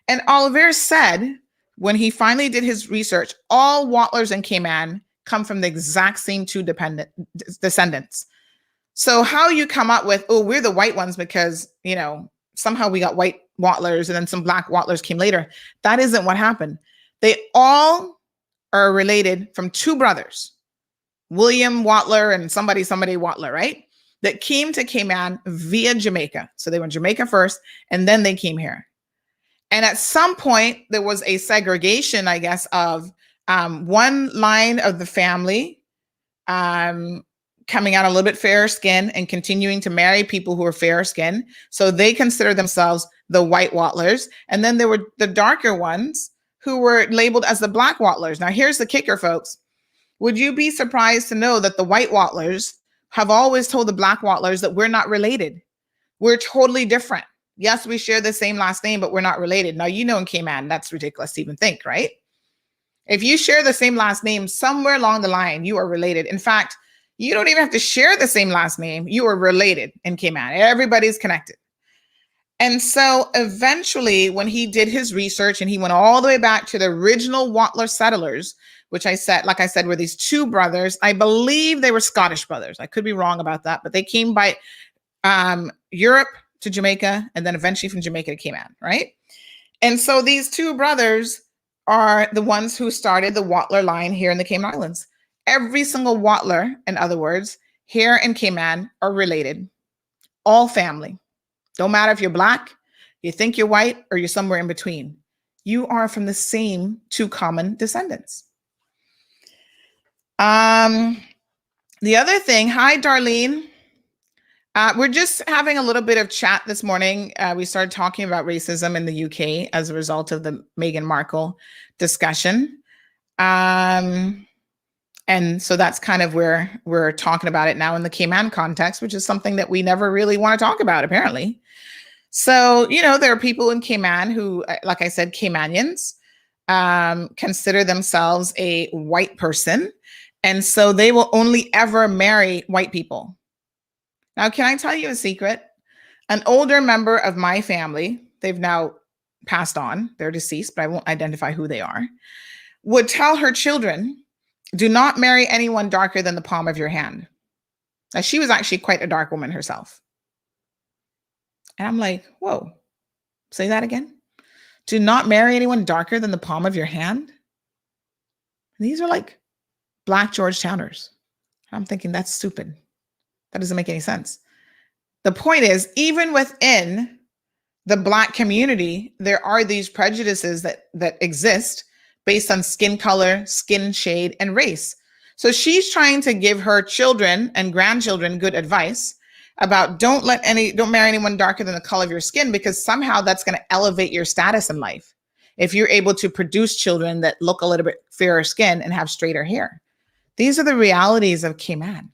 And Oliver said, when he finally did his research, all Watlers in Cayman come from the exact same two descendants. So how you come up with, oh, we're the white ones because, somehow we got white Watlers and then some Black Watlers came later. That isn't what happened. They all are related from two brothers, William Watler and somebody Watler, right? That came to Cayman via Jamaica. So they were in Jamaica first, and then they came here. And at some point, there was a segregation, I guess, of one line of the family coming out a little bit fairer skin and continuing to marry people who are fairer skin. So they consider themselves the white Wattlers. And then there were the darker ones who were labeled as the black Wattlers. Now, here's the kicker, folks. Would you be surprised to know that the white Wattlers have always told the black Wattlers that we're not related? We're totally different. Yes, we share the same last name, but we're not related. Now, you know, in Cayman, that's ridiculous to even think, right? If you share the same last name, somewhere along the line, you are related. In fact, you don't even have to share the same last name. You are related in Cayman. Everybody's connected. And so eventually, when he did his research and he went all the way back to the original Wattler settlers, which I said, like I said, were these two brothers. I believe they were Scottish brothers. I could be wrong about that, but they came by Europe to Jamaica and then eventually from Jamaica to Cayman, right? And so these two brothers are the ones who started the Wattler line here in the Cayman Islands. Every single Wattler, in other words, here in Cayman are related, all family. Don't matter if you're black, you think you're white, or you're somewhere in between. You are from the same two common descendants. The other thing, hi, Darlene. We're just having a little bit of chat this morning. We started talking about racism in the UK as a result of the Meghan Markle discussion. And so that's kind of where we're talking about it now in the Cayman context, which is something that we never really want to talk about, apparently. So, you know, there are people in Cayman who, like I said, Caymanians, consider themselves a white person. And so they will only ever marry white people. Now, can I tell you a secret? An older member of my family, they've now passed on, they're deceased, but I won't identify who they are, would tell her children, do not marry anyone darker than the palm of your hand. Now, she was actually quite a dark woman herself. And I'm like, whoa, say that again. Do not marry anyone darker than the palm of your hand. And these are like Black Georgetowners. I'm thinking that's stupid. That doesn't make any sense. The point is, even within the Black community, there are these prejudices that exist based on skin color, skin shade, and race. So she's trying to give her children and grandchildren good advice about don't marry anyone darker than the color of your skin, because somehow that's going to elevate your status in life if you're able to produce children that look a little bit fairer skin and have straighter hair. These are the realities of Cayman.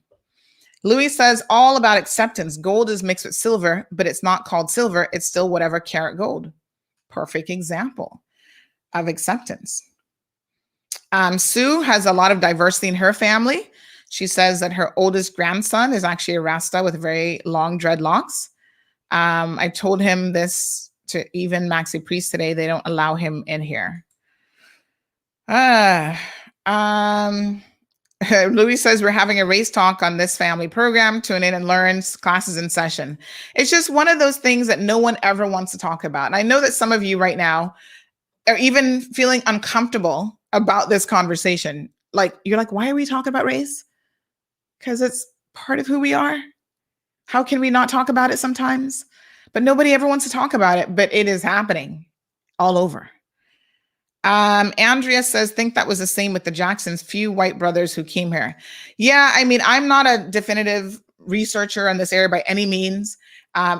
Louis says all about acceptance. Gold is mixed with silver, but it's not called silver. It's still whatever carat gold. Perfect example of acceptance. Sue has a lot of diversity in her family. She says that her oldest grandson is actually a Rasta with very long dreadlocks. I told him this to even Maxi Priest today. They don't allow him in here. Louis says we're having a race talk on this family program. Tune in and learn. Classes in session. It's just one of those things that no one ever wants to talk about. And I know that some of you right now are even feeling uncomfortable about this conversation. Like, you're like, why are we talking about race? Because it's part of who we are. How can we not talk about it sometimes? But nobody ever wants to talk about it, but it is happening all over. Andrea says, think that was the same with the Jacksons, few white brothers who came here. Yeah, I mean, I'm not a definitive researcher on this area by any means.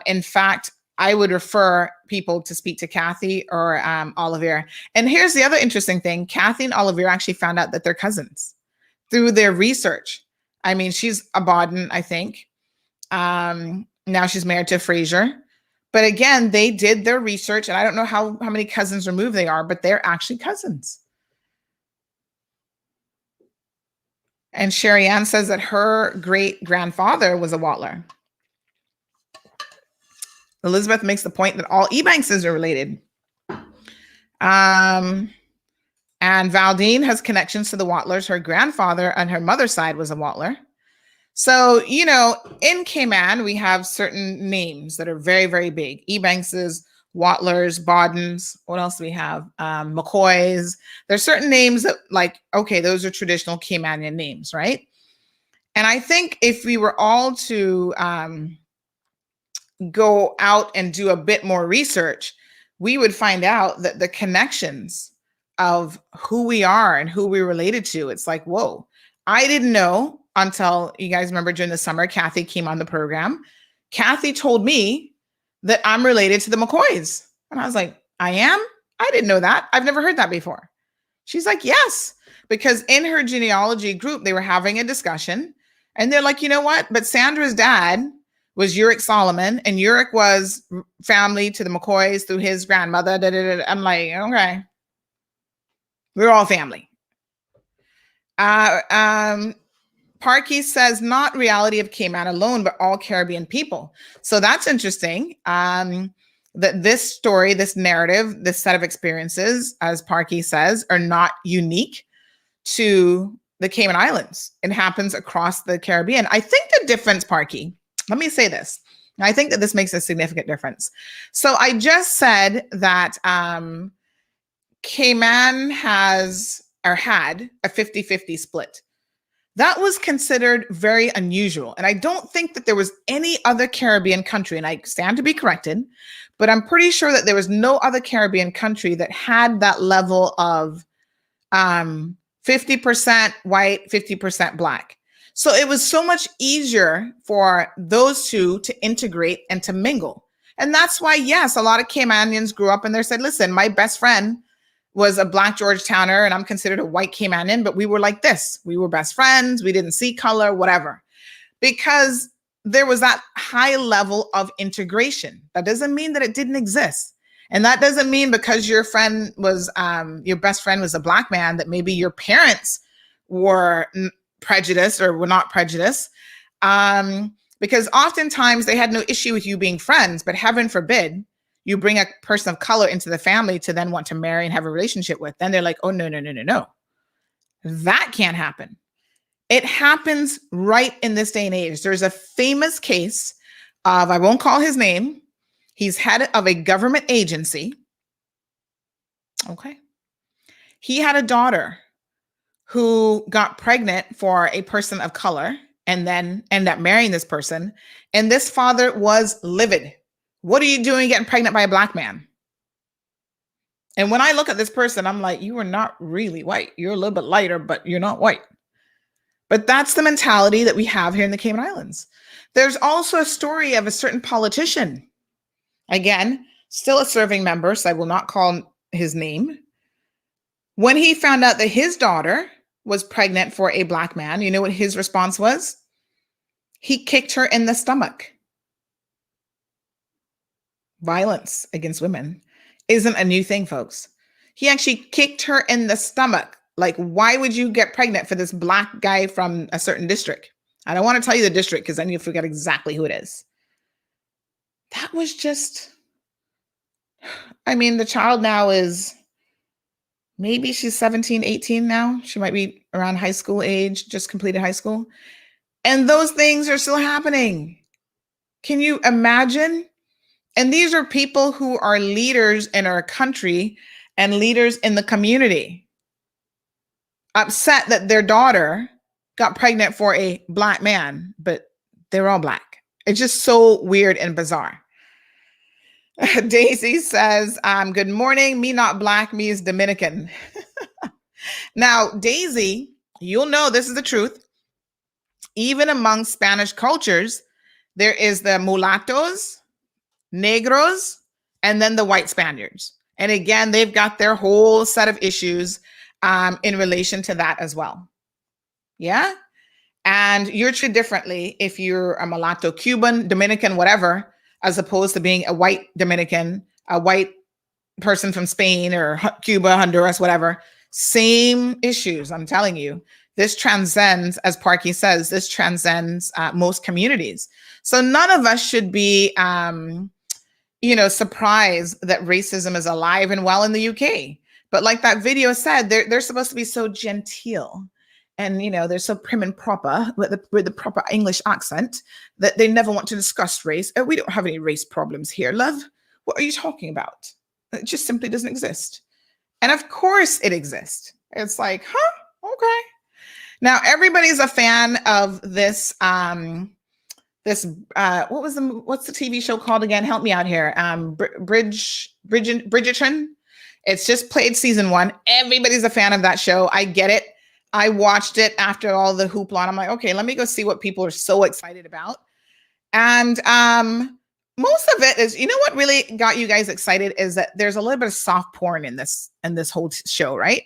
In fact, I would refer people to speak to Kathy or Olivier. And here's the other interesting thing. Kathy and Olivier actually found out that they're cousins through their research. I mean, she's a Bauden, I think. Now she's married to Fraser. But again, they did their research, and I don't know how many cousins removed they are, but they're actually cousins. And Sherry Ann says that her great-grandfather was a Wattler. Elizabeth makes the point that all Ebankses are related. And Valdine has connections to the Wattlers. Her grandfather on her mother's side was a Wattler. So, you know, in Cayman, we have certain names that are very, very big. Ebankses, Wattlers, Baudens. What else do we have? McCoys. There's certain names that, like, okay, those are traditional Caymanian names, right? And I think if we were all to go out and do a bit more research, we would find out that the connections of who we are and who we're related to, it's like, whoa, I didn't know until you guys remember during the summer, Kathy came on the program. Kathy told me that I'm related to the McCoys. And I was like, I am? I didn't know that. I've never heard that before. She's like, yes, because in her genealogy group, they were having a discussion and they're like, you know what? But Sandra's dad was Uric Solomon and Uric was family to the McCoys through his grandmother. Da, da, da. I'm like, okay, we're all family. Parkey says not reality of Cayman alone, but all Caribbean people. So that's interesting. That this story, this narrative, this set of experiences, as Parkey says, are not unique to the Cayman Islands. It happens across the Caribbean. I think the difference, Parkey, let me say this. I think that this makes a significant difference. So I just said that Cayman has or had a 50-50 split. That was considered very unusual. And I don't think that there was any other Caribbean country, and I stand to be corrected, but I'm pretty sure that there was no other Caribbean country that had that level of 50% white, 50% black. So it was so much easier for those two to integrate and to mingle. And that's why, yes, a lot of Caymanians grew up and they said, listen, my best friend was a Black Georgetowner and I'm considered a white Caymanian, but we were like this. We were best friends. We didn't see color, whatever, because there was that high level of integration. That doesn't mean that it didn't exist. And that doesn't mean because your friend was, your best friend was a Black man, that maybe your parents were prejudiced or were not prejudiced. Because oftentimes they had no issue with you being friends, but heaven forbid, you bring a person of color into the family to then want to marry and have a relationship with, then they're like, oh, no. That can't happen. It happens right in this day and age. There's a famous case of, I won't call his name. He's head of a government agency. Okay. He had a daughter who got pregnant for a person of color and then ended up marrying this person. And this father was livid. What are you doing getting pregnant by a Black man? And when I look at this person, I'm like, you are not really white. You're a little bit lighter, but you're not white. But that's the mentality that we have here in the Cayman Islands. There's also a story of a certain politician. Again, still a serving member, so I will not call his name. When he found out that his daughter was pregnant for a Black man, you know what his response was? He kicked her in the stomach. Violence against women isn't a new thing, folks. He actually kicked her in the stomach. Like, why would you get pregnant for this Black guy from a certain district? I don't want to tell you the district because then you forget exactly who it is. That was just, I mean, the child now is, maybe she's 17, 18 now. She might be around high school age, just completed high school. And those things are still happening. Can you imagine? And these are people who are leaders in our country and leaders in the community, upset that their daughter got pregnant for a Black man, but they're all Black. It's just so weird and bizarre. Daisy says, good morning. Me not Black, me is Dominican. Now, Daisy, you'll know this is the truth. Even among Spanish cultures, there is the mulattoes, negros, and then the white Spaniards. And again, they've got their whole set of issues in relation to that as well. Yeah. And you're treated differently if you're a mulatto, Cuban, Dominican, whatever, as opposed to being a white Dominican, a white person from Spain or Cuba, Honduras, whatever. Same issues. I'm telling you, this transcends, as Parkey says, this transcends most communities. So none of us should be, surprised that racism is alive and well in the UK. But like that video said, they're supposed to be so genteel. And, they're so prim and proper with the proper English accent that they never want to discuss race. Oh, we don't have any race problems here, love. What are you talking about? It just simply doesn't exist. And of course it exists. It's like, okay. Now everybody's a fan of this, what's the TV show called again? Help me out here. Bridgerton. It's just played season 1. Everybody's a fan of that show. I get it. I watched it after all the hoopla. And I'm like, okay, let me go see what people are so excited about. And most of it is, you know, what really got you guys excited is that there's a little bit of soft porn in this whole show, right?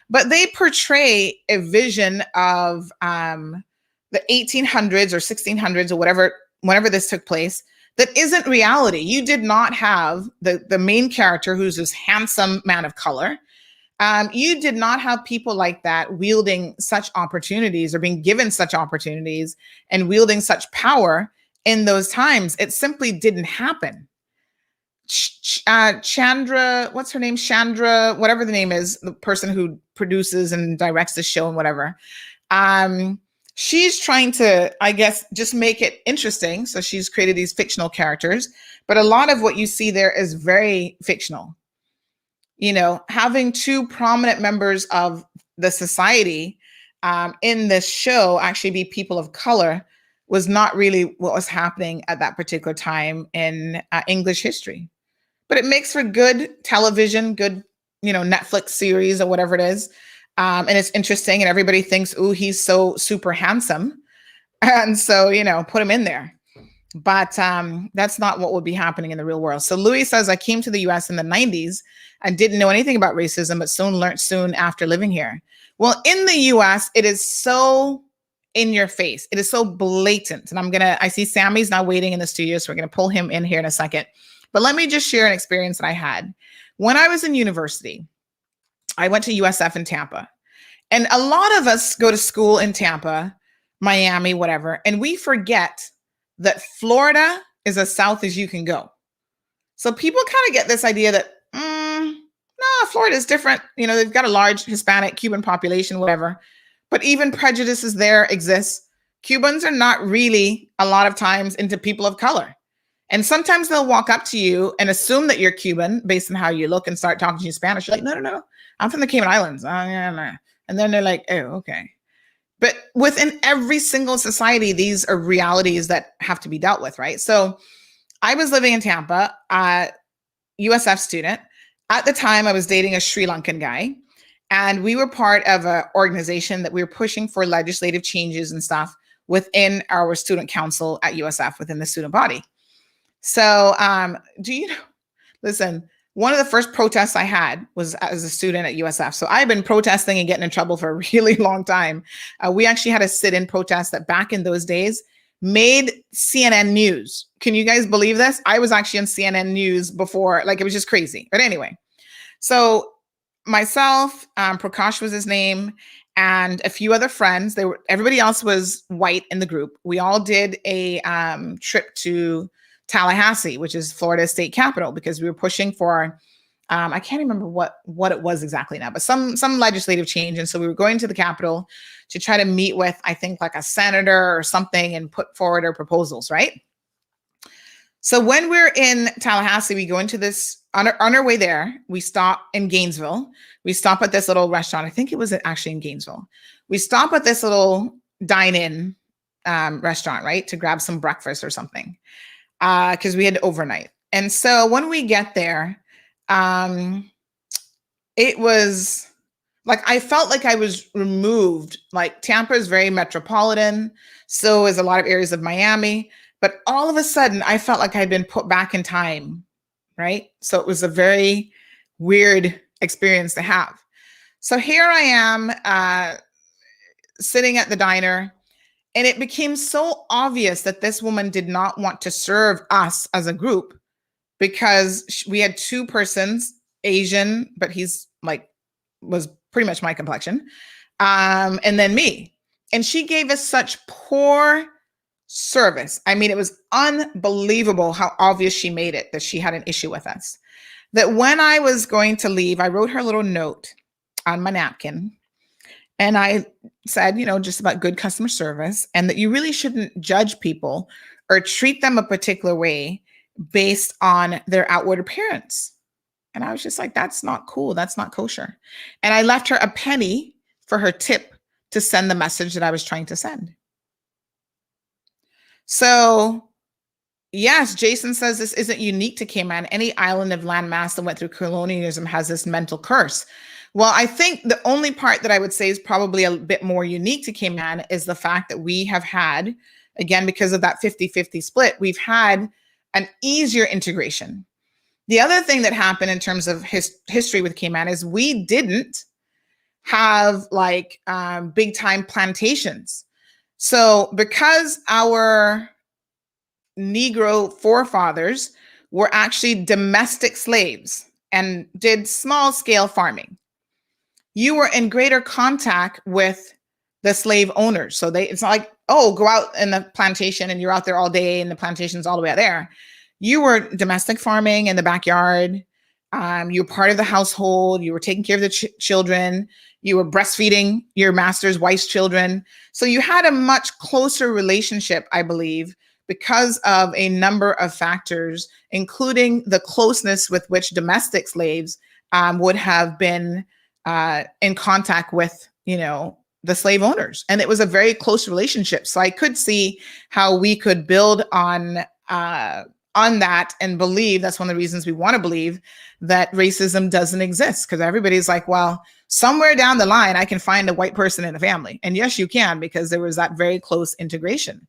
But they portray a vision of the 1800s or 1600s or whatever, whenever this took place, that isn't reality. You did not have the main character who's this handsome man of color. You did not have people like that wielding such opportunities or being given such opportunities and wielding such power in those times. It simply didn't happen. Chandra, what's her name? Chandra, whatever the name is, the person who produces and directs the show and whatever. She's trying to, I guess, just make it interesting. So she's created these fictional characters, but a lot of what you see there is very fictional. You know, having two prominent members of the society in this show actually be people of color was not really what was happening at that particular time in English history. But it makes for good television, good, you know, Netflix series or whatever it is. And it's interesting and everybody thinks, ooh, he's so super handsome. And so, you know, put him in there. But that's not what would be happening in the real world. So Louis says, I came to the US in the 90s and didn't know anything about racism, but soon learned soon after living here. Well, in the US, it is so in your face. It is so blatant. And I see Sammy's now waiting in the studio, so we're going to pull him in here in a second. But let me just share an experience that I had. When I was in university, I went to USF in Tampa. And a lot of us go to school in Tampa, Miami, whatever, and we forget that Florida is as south as you can go. So people kind of get this idea that, no, Florida is different. You know, they've got a large Hispanic, Cuban population, whatever. But even prejudices there exist. Cubans are not really, a lot of times, into people of color. And sometimes they'll walk up to you and assume that you're Cuban based on how you look and start talking to you Spanish. You're like, no, I'm from the Cayman Islands. Yeah. And then they're like, oh, okay. But within every single society, these are realities that have to be dealt with, right? So I was living in Tampa, USF student. At the time, I was dating a Sri Lankan guy. And we were part of an organization that we were pushing for legislative changes and stuff within our student council at USF, within the student body. So do you know, listen, one of the first protests I had was as a student at USF. So I've been protesting and getting in trouble for a really long time. We actually had a sit-in protest that back in those days made CNN news. Can you guys believe this? I was actually on CNN news before, like it was just crazy. But anyway, so myself, Prakash was his name, and a few other friends, everybody else was white in the group. We all did a trip to Tallahassee, which is Florida's state capital, because we were pushing for, I can't remember what it was exactly now, but some legislative change. And so we were going to the Capitol to try to meet with, I think, like a senator or something and put forward our proposals, right? So when we're in Tallahassee, we go into this, on our way there, we stop in Gainesville. We stop at this little restaurant. I think it was actually in Gainesville. We stop at this little dine-in restaurant, right, to grab some breakfast or something, because we had to overnight. And so when we get there, it was like, I felt like I was removed. Like Tampa is very metropolitan. So is a lot of areas of Miami. But all of a sudden, I felt like I'd been put back in time, right? So it was a very weird experience to have. So here I am sitting at the diner, and it became so obvious that this woman did not want to serve us as a group, because we had two persons, Asian, but he's like, was pretty much my complexion, and then me. And she gave us such poor service. I mean, it was unbelievable how obvious she made it that she had an issue with us. That when I was going to leave, I wrote her a little note on my napkin. And I said, you know, just about good customer service, and that you really shouldn't judge people or treat them a particular way based on their outward appearance. And I was just like, that's not cool. That's not kosher. And I left her a penny for her tip to send the message that I was trying to send. So yes, Jason says this isn't unique to Cayman. Any island of landmass that went through colonialism has this mental curse. Well, I think the only part that I would say is probably a bit more unique to Cayman is the fact that we have had, again, because of that 50-50 split, we've had an easier integration. The other thing that happened in terms of history with Cayman is we didn't have like big time plantations. So because our Negro forefathers were actually domestic slaves and did small scale farming, you were in greater contact with the slave owners. So it's not like, oh, go out in the plantation and you're out there all day and the plantation's all the way out there. You were domestic farming in the backyard. You were part of the household. You were taking care of the children. You were breastfeeding your master's wife's children. So you had a much closer relationship, I believe, because of a number of factors, including the closeness with which domestic slaves would have been in contact with, the slave owners. And it was a very close relationship. So I could see how we could build on that and believe that's one of the reasons we want to believe that racism doesn't exist, because everybody's like, well, somewhere down the line, I can find a white person in the family. And yes, you can, because there was that very close integration.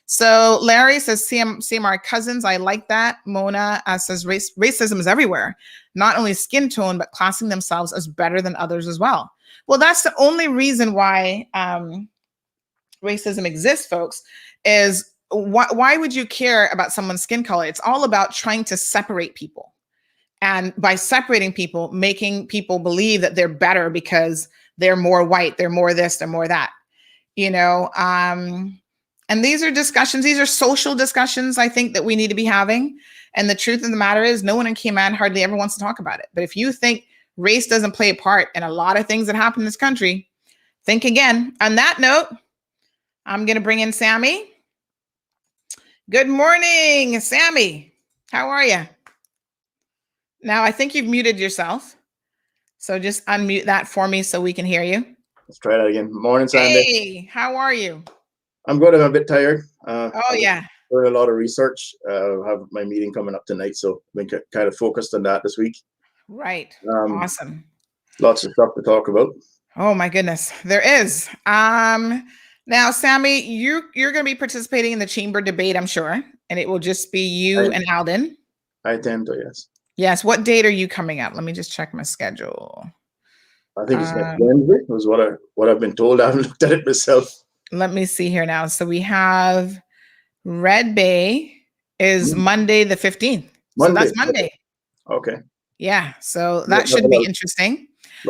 So Larry says, same our cousins. I like that. Mona says, racism is everywhere, not only skin tone, but classing themselves as better than others as well. Well, that's the only reason why racism exists, folks, is why would you care about someone's skin color? It's all about trying to separate people. And by separating people, making people believe that they're better because they're more white, they're more this, they're more that, and these are discussions, these are social discussions, I think, that we need to be having. And the truth of the matter is no one in Cayman hardly ever wants to talk about it. But if you think race doesn't play a part in a lot of things that happen in this country, think again. On that note, I'm going to bring in Sammy. Good morning, Sammy. How are you? Now, I think you've muted yourself. So just unmute that for me so we can hear you. Let's try that again. Morning, Sandy. Hey, how are you? I'm good. I'm a bit tired. Yeah. Doing a lot of research. I have my meeting coming up tonight, so I've been kind of focused on that this week. Right. Awesome. Lots of stuff to talk about. Oh my goodness, there is. Now, Sammy, you're going to be participating in the chamber debate, I'm sure, and it will just be you and Alden. I intend to, yes. Yes. What date are you coming up? Let me just check my schedule. I think it's next Wednesday. Was what I've been told. I haven't looked at it myself. Let me see here now. So we have Red Bay is Monday the 15th. So that's Monday. Okay. Yeah. So that should be interesting.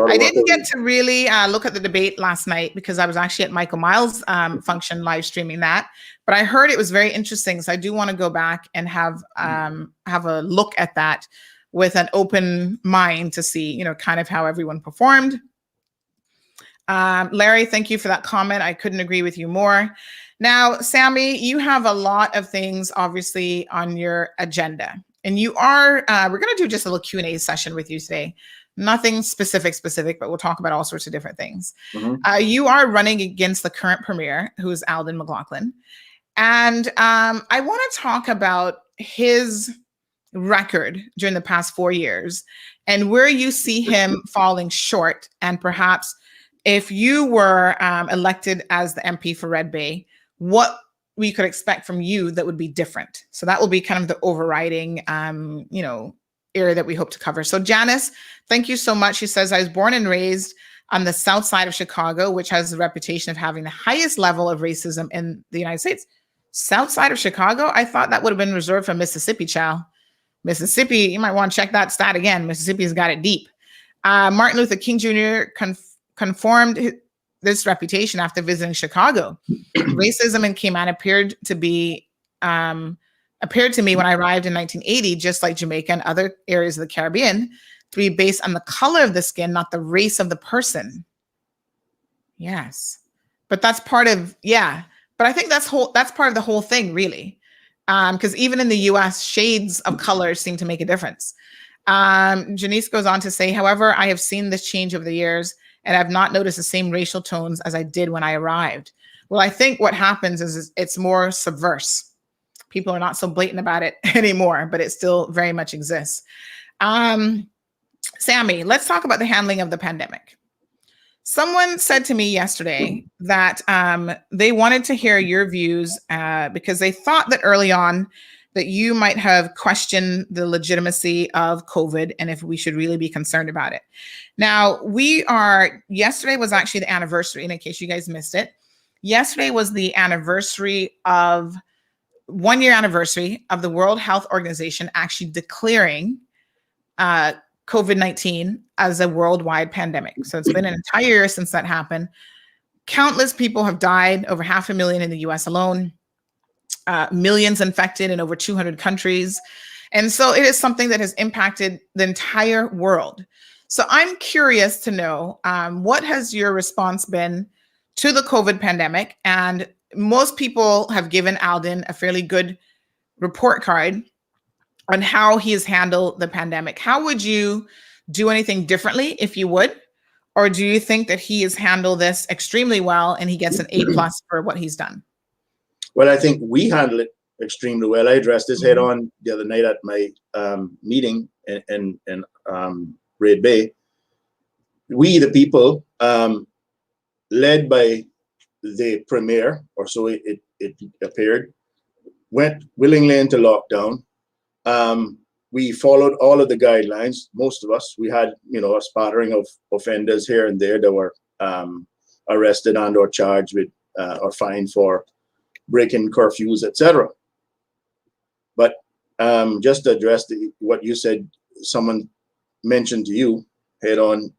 I didn't get to really look at the debate last night because I was actually at Michael Miles' function live streaming that. But I heard it was very interesting. So I do want to go back and have a look at that with an open mind to see, kind of how everyone performed. Larry, thank you for that comment. I couldn't agree with you more. Now, Sammy, you have a lot of things obviously on your agenda, and you are, we're going to do just a little Q&A session with you today. Nothing specific, but we'll talk about all sorts of different things. Mm-hmm. You are running against the current premier, who is Alden McLaughlin. And I want to talk about his record during the past 4 years and where you see him falling short, and perhaps if you were elected as the MP for Red Bay, what we could expect from you that would be different. So that will be kind of the overriding, area that we hope to cover. So Janice, thank you so much. She says, I was born and raised on the south side of Chicago, which has the reputation of having the highest level of racism in the United States. South side of Chicago? I thought that would have been reserved for Mississippi, child. Mississippi, you might want to check that stat again. Mississippi's got it deep. Martin Luther King Jr. Conformed this reputation after visiting Chicago. Racism in Cayman appeared to me when I arrived in 1980, just like Jamaica and other areas of the Caribbean, to be based on the color of the skin, not the race of the person. Yes, but that's part of, but I think that's part of the whole thing, really, because even in the U.S., shades of color seem to make a difference. Janice goes on to say, however, I have seen this change over the years, and I've not noticed the same racial tones as I did when I arrived. Well, I think what happens is it's more subversive. People are not so blatant about it anymore, but it still very much exists. Sammy, let's talk about the handling of the pandemic. Someone said to me yesterday that they wanted to hear your views because they thought that early on that you might have questioned the legitimacy of COVID and if we should really be concerned about it. Now, yesterday was actually the anniversary, and in case you guys missed it, yesterday was the anniversary of 1 year anniversary of the World Health Organization actually declaring COVID-19 as a worldwide pandemic. So it's been an entire year since that happened. Countless people have died, over 500,000 in the US alone, millions infected in over 200 countries. And so it is something that has impacted the entire world. So I'm curious to know, what has your response been to the COVID pandemic? And most people have given Alden a fairly good report card on how he has handled the pandemic. How would you do anything differently if you would? Or do you think that he has handled this extremely well and he gets an A+ for what he's done? Well, I think we handle it extremely well. I addressed this head on the other night at my meeting in Red Bay. We, the people, led by the premier, or so it appeared, went willingly into lockdown. We followed all of the guidelines. Most of us, we had, a spattering of offenders here and there that were arrested and or charged with or fined for breaking curfews, etc. But just to address what you said, someone mentioned to you head on,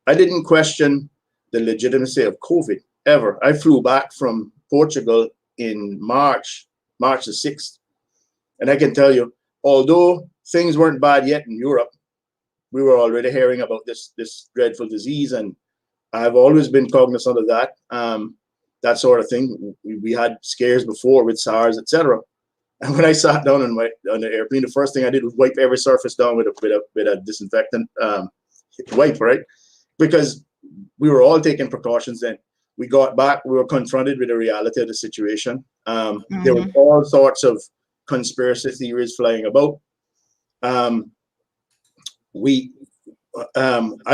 I didn't question the legitimacy of COVID ever. I flew back from Portugal in March the 6th. And I can tell you, although things weren't bad yet in Europe, we were already hearing about this dreadful disease. And I've always been cognizant of that sort of thing. We had scares before with SARS, etc. And when I sat down on the airplane, the first thing I did was wipe every surface down with a disinfectant wipe, right? Because we were all taking precautions then. We got back, we were confronted with the reality of the situation. There were all sorts of conspiracy theories flying about. I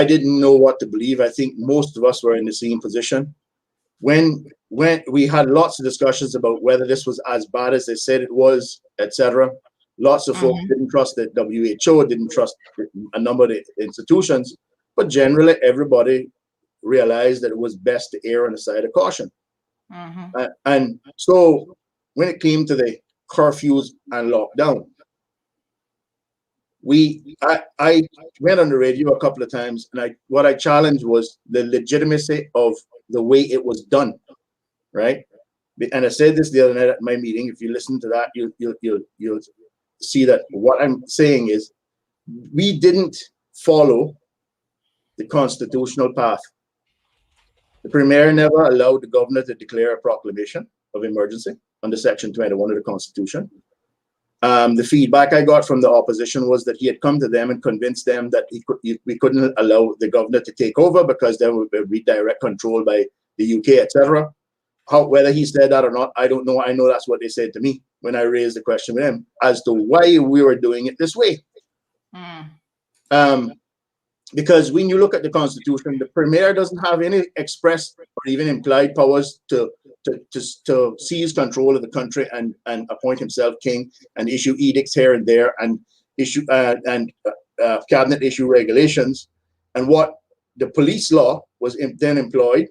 didn't know what to believe. I think most of us were in the same position. When we had lots of discussions about whether this was as bad as they said it was, etc. Lots of folks didn't trust the WHO, didn't trust a number of the institutions, but generally everybody realized that it was best to err on the side of caution. And so when it came to the curfews and lockdown, I went on the radio a couple of times, and what I challenged was the legitimacy of the way it was done, right? And I said this the other night at my meeting. If you listen to that, you'll see that what I'm saying is we didn't follow the constitutional path. The premier never allowed the governor to declare a proclamation of emergency under Section 21 of the Constitution. The feedback I got from the opposition was that he had come to them and convinced them that we couldn't allow the governor to take over because there would be direct control by the UK, etc. Whether he said that or not, I don't know. I know that's what they said to me when I raised the question with him as to why we were doing it this way. Because when you look at the Constitution, the premier doesn't have any express or even implied powers to seize control of the country and appoint himself king and issue edicts here and there and issue cabinet issue regulations. And what the police law was then employed,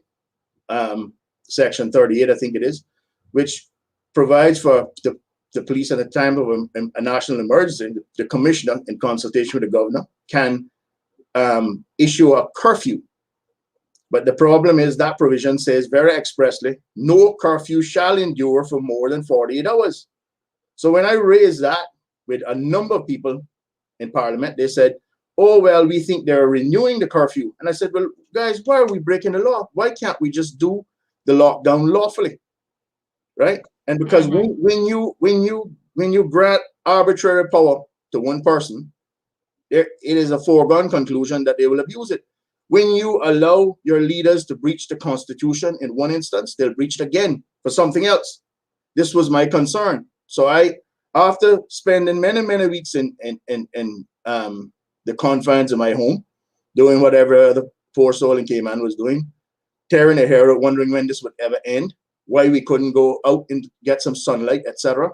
Section 38, I think it is, which provides for the police at a time of a national emergency, the commissioner, in consultation with the governor, can issue a curfew. But the problem is that provision says very expressly, no curfew shall endure for more than 48 hours. So when I raised that with a number of people in Parliament, they said, oh, well, we think they're renewing the curfew. And I said, well, guys, why are we breaking the law? Why can't we just do the lockdown lawfully, right? And because when you grant arbitrary power to one person, it is a foregone conclusion that they will abuse it. When you allow your leaders to breach the Constitution in one instance, they'll breach it again for something else. This was my concern. So after spending many weeks in the the confines of my home, doing whatever the poor soul in Cayman was doing, tearing their hair out, wondering when this would ever end, why we couldn't go out and get some sunlight, etc.,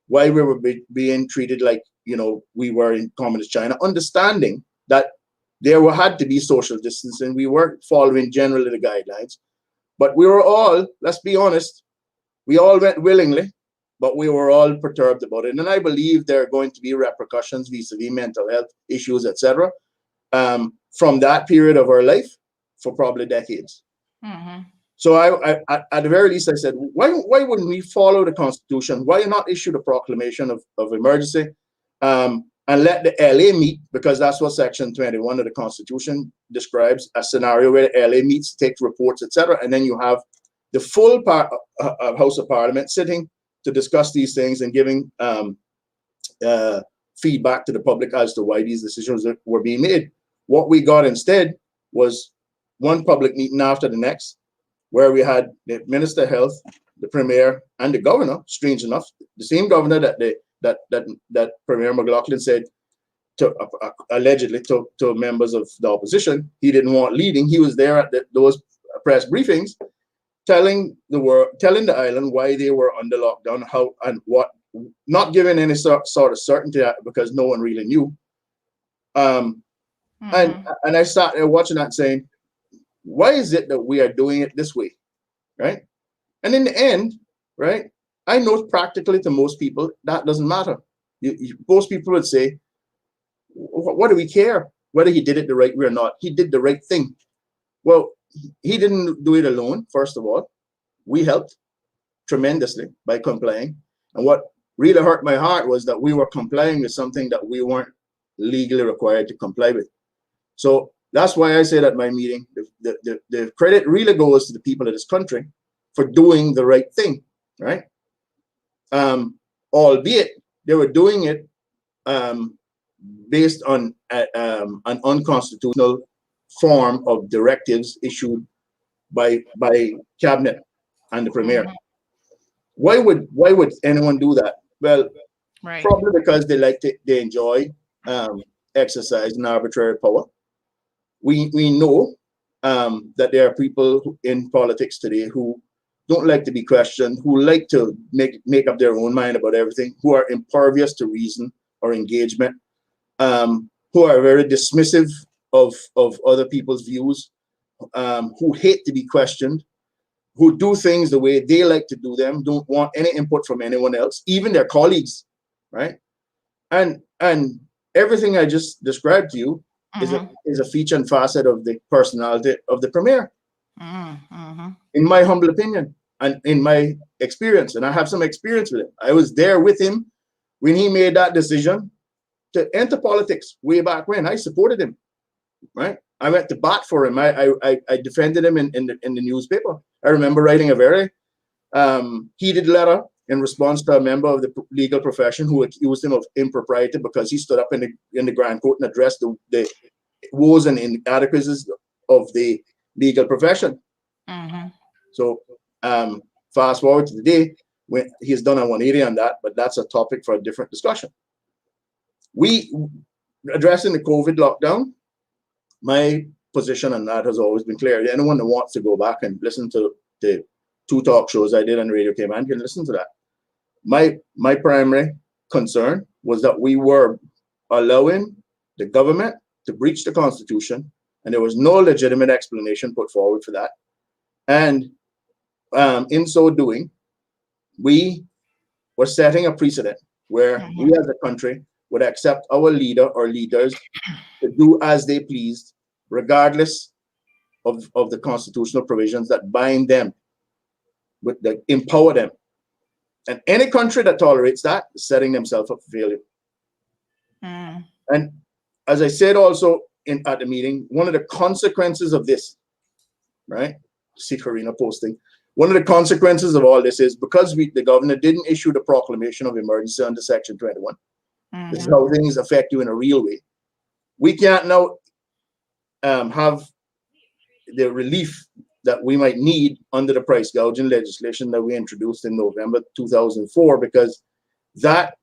why we were being treated like, we were in communist China, understanding that there had to be social distancing. We weren't following generally the guidelines, but we were all, let's be honest, we all went willingly, but we were all perturbed about it. And I believe there are going to be repercussions vis-a-vis mental health issues, etc., from that period of our life for probably decades. Mm-hmm. So I at the very least, I said, why wouldn't we follow the Constitution? Why not issue the proclamation of emergency and let the LA meet? Because that's what Section 21 of the Constitution describes, a scenario where the LA meets, takes reports, etc. And then you have the full House of Parliament sitting to discuss these things and giving feedback to the public as to why these decisions were being made. What we got instead was one public meeting after the next, where we had the Minister of Health, the Premier, and the Governor. Strange enough, the same Governor that Premier McLaughlin said allegedly to members of the opposition he didn't want leading. He was there at those press briefings, telling the island why they were under lockdown, how and what, not giving any sort of certainty because no one really knew. And I started watching that saying, why is it that we are doing it this way, right? And in the end, right, I know practically to most people that doesn't matter. Most people would say, what do we care whether he did it the right way or not? He did the right thing. Well, he didn't do it alone, first of all. We helped tremendously by complying. And what really hurt my heart was that we were complying with something that we weren't legally required to comply with. So that's why I said at my meeting, the credit really goes to the people of this country for doing the right thing, right? Albeit they were doing it based on an unconstitutional form of directives issued by cabinet and the Premier. Why would anyone do that? Well, probably because they enjoy exercising arbitrary power. We know that there are people in politics today who don't like to be questioned, who like to make up their own mind about everything, who are impervious to reason or engagement, who are very dismissive of other people's views, who hate to be questioned, who do things the way they like to do them, don't want any input from anyone else, even their colleagues, right? And everything I just described to you is a feature and facet of the personality of the Premier, in my humble opinion and in my experience. And I have some experience with it. I was there with him when he made that decision to enter politics way back when. I supported him, right? I went to bat for him. I defended him in the newspaper. I remember writing a very heated letter in response to a member of the legal profession who accused him of impropriety because he stood up in the Grand Court and addressed the woes and inadequacies of the legal profession. So fast forward to the day when he's done a 180 on that, but that's a topic for a different discussion. We addressing the COVID lockdown. My position on that has always been clear. Anyone that wants to go back and listen to the 2 talk shows I did on Radio Cayman can listen to that. My primary concern was that we were allowing the government to breach the Constitution, and there was no legitimate explanation put forward for that. And in so doing, we were setting a precedent where we as a country would accept our leader or leaders to do as they pleased, regardless of the constitutional provisions that bind them, that empower them. And any country that tolerates that is setting themselves up for failure. And as I said also at the meeting, one of the consequences of this, right? See Karina posting. One of the consequences of all this is because the governor didn't issue the proclamation of emergency under Section 21. This is how things affect you in a real way. We can't now have the relief that we might need under the price gouging legislation that we introduced in November 2004, because that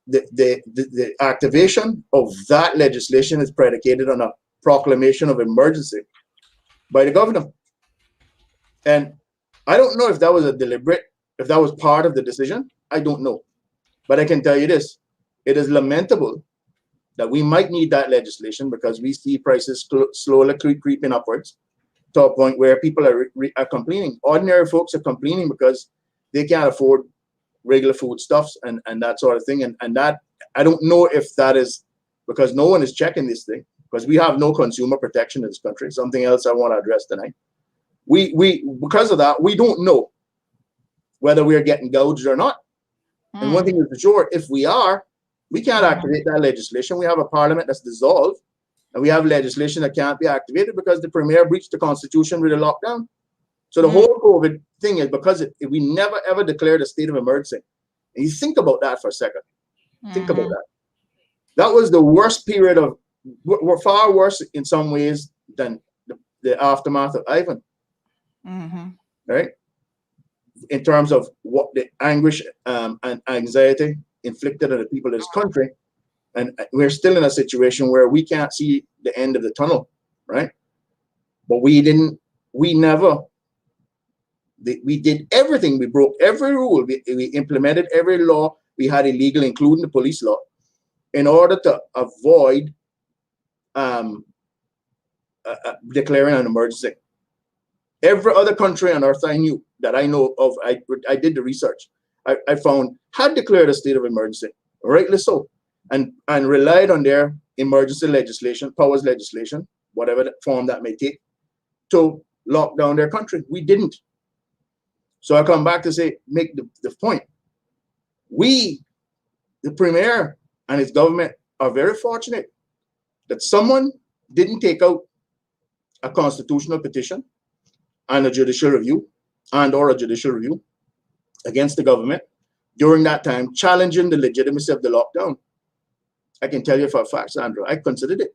the activation of that legislation is predicated on a proclamation of emergency by the governor. And I don't know if that was if that was part of the decision. I don't know. But I can tell you this, it is lamentable that we might need that legislation because we see prices slowly creeping upwards to a point where people are complaining. Ordinary folks are complaining because they can't afford regular foodstuffs and that sort of thing. And that, I don't know if that is because no one is checking this thing, because we have no consumer protection in this country. Something else I want to address tonight. We because of that, we don't know whether we are getting gouged or not. And one thing is for sure, if we are, we can't activate that legislation. We have a parliament that's dissolved, and we have legislation that can't be activated because the premier breached the constitution with a lockdown. So the whole COVID thing is because we never ever declared a state of emergency. And you think about that for a second. Think about that. That was the worst period of, far worse in some ways than the aftermath of Ivan. Right? In terms of what the anguish and anxiety inflicted on the people of this country. And we're still in a situation where we can't see the end of the tunnel, right? But we did everything. We broke every rule. We implemented every law we had illegal, including the police law, in order to avoid declaring an emergency. Every other country on earth I knew that I know of, I did the research. I found had declared a state of emergency, rightly so, and relied on their emergency legislation, powers legislation, whatever form that may take, to lock down their country. We didn't. So I come back to say, make the point. We, the premier and his government, are very fortunate that someone didn't take out a constitutional petition and a judicial review or a judicial review against the government during that time, challenging the legitimacy of the lockdown. I can tell you for a fact, Sandra, I considered it.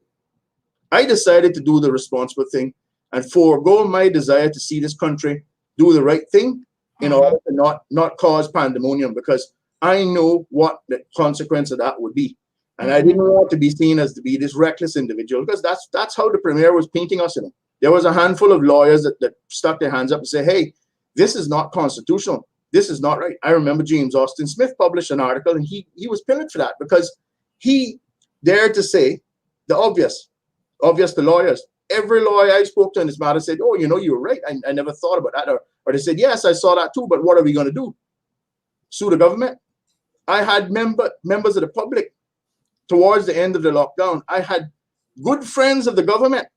I decided to do the responsible thing and forego my desire to see this country do the right thing in order to not cause pandemonium, because I know what the consequence of that would be. And I didn't want to be seen as to be this reckless individual, because that's how the premier was painting us. There was a handful of lawyers that stuck their hands up and said, hey, this is not constitutional. This is not right. I remember James Austin Smith published an article, and he was pillaged for that because he dared to say the obvious to lawyers. Every lawyer I spoke to in this matter said, oh, you were right. I never thought about that. Or they said, yes, I saw that too, but what are we going to do? Sue the government? I had members of the public towards the end of the lockdown. I had good friends of the government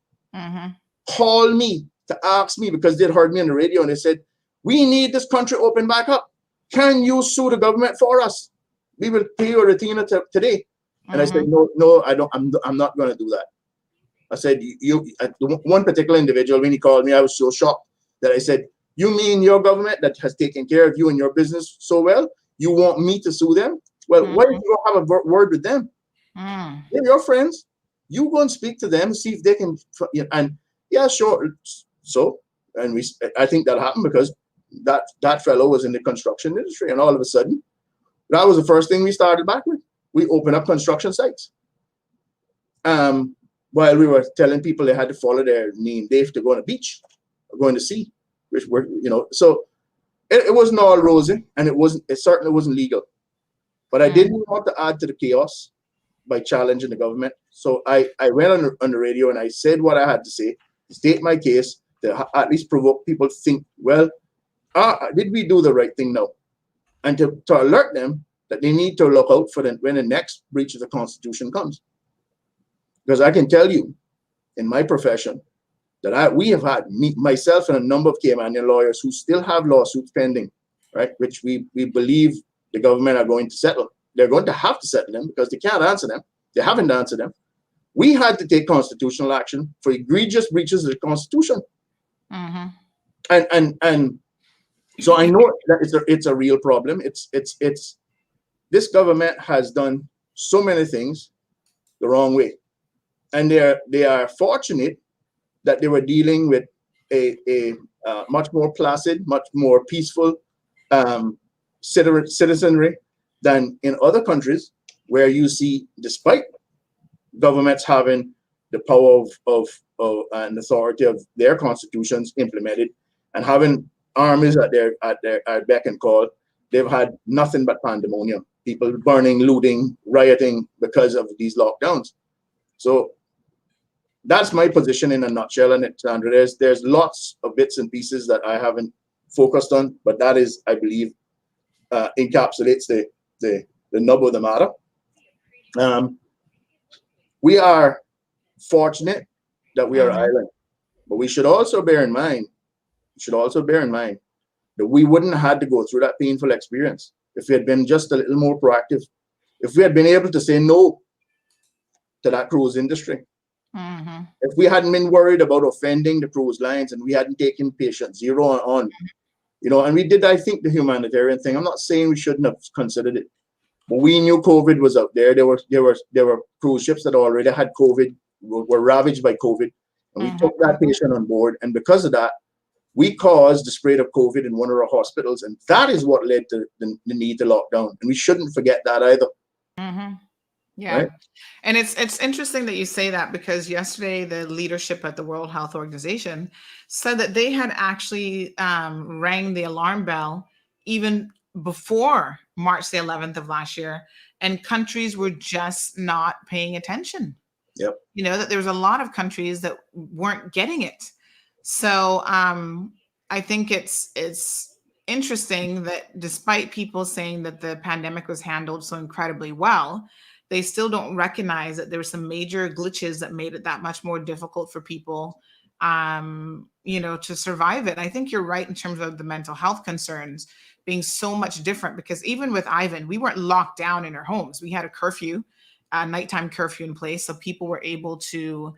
call me to ask me, because they'd heard me on the radio, and they said, we need this country open back up. Can you sue the government for us? We will pay your retainer today. And I said, no, I don't. I'm not going to do that. I said, one particular individual, when he called me, I was so shocked that I said, you mean your government that has taken care of you and your business so well, you want me to sue them? Well, why don't you go have a word with them? They're your friends. You go and speak to them, see if they can. And yeah, sure. So, and I think that happened because that fellow was in the construction industry, and all of a sudden, that was the first thing we started back with. We opened up construction sites. While we were telling people they had to follow their name Dave to go on a beach or go in the sea, which were, so it wasn't all rosy, and it certainly wasn't legal. But I didn't want to add to the chaos by challenging the government. So I went on the radio and I said what I had to say, to state my case, to at least provoke people to think, well, did we do the right thing now? And to alert them that they need to look out for when the next breach of the Constitution comes. Because I can tell you, in my profession, that we have had, myself and a number of Caymanian lawyers who still have lawsuits pending, right, which we believe the government are going to settle. They're going to have to settle them because they can't answer them. They haven't answered them. We had to take constitutional action for egregious breaches of the Constitution. And so I know that it's a real problem. It's this government has done so many things the wrong way. And they are fortunate that they were dealing with a much more placid, much more peaceful citizenry than in other countries where you see, despite governments having the power of and authority of their constitutions implemented and having armies at their beck and call, they've had nothing but pandemonium. People burning, looting, rioting because of these lockdowns. So that's my position in a nutshell. And Sandra, there's lots of bits and pieces that I haven't focused on, but that is, I believe, encapsulates the nub of the matter. We are fortunate that we are island, but we should also bear in mind that we wouldn't have had to go through that painful experience if we had been just a little more proactive, if we had been able to say no to that cruise industry. If we hadn't been worried about offending the cruise lines and we hadn't taken patient zero on, and we did, I think, the humanitarian thing. I'm not saying we shouldn't have considered it, but we knew COVID was out there. There were cruise ships that already had COVID, were ravaged by COVID, and we took that patient on board. And because of that, we caused the spread of COVID in one of our hospitals, and that is what led to the need to lock down. And we shouldn't forget that either. Yeah. Right? And it's interesting that you say that, because yesterday the leadership at the World Health Organization said that they had actually rang the alarm bell even before March the 11th of last year, and countries were just not paying attention. Yep. That there was a lot of countries that weren't getting it. So I think it's interesting that despite people saying that the pandemic was handled so incredibly well, they still don't recognize that there were some major glitches that made it that much more difficult for people, to survive it. I think you're right in terms of the mental health concerns being so much different, because even with Ivan, we weren't locked down in our homes. We had a curfew, a nighttime curfew in place, so people were able to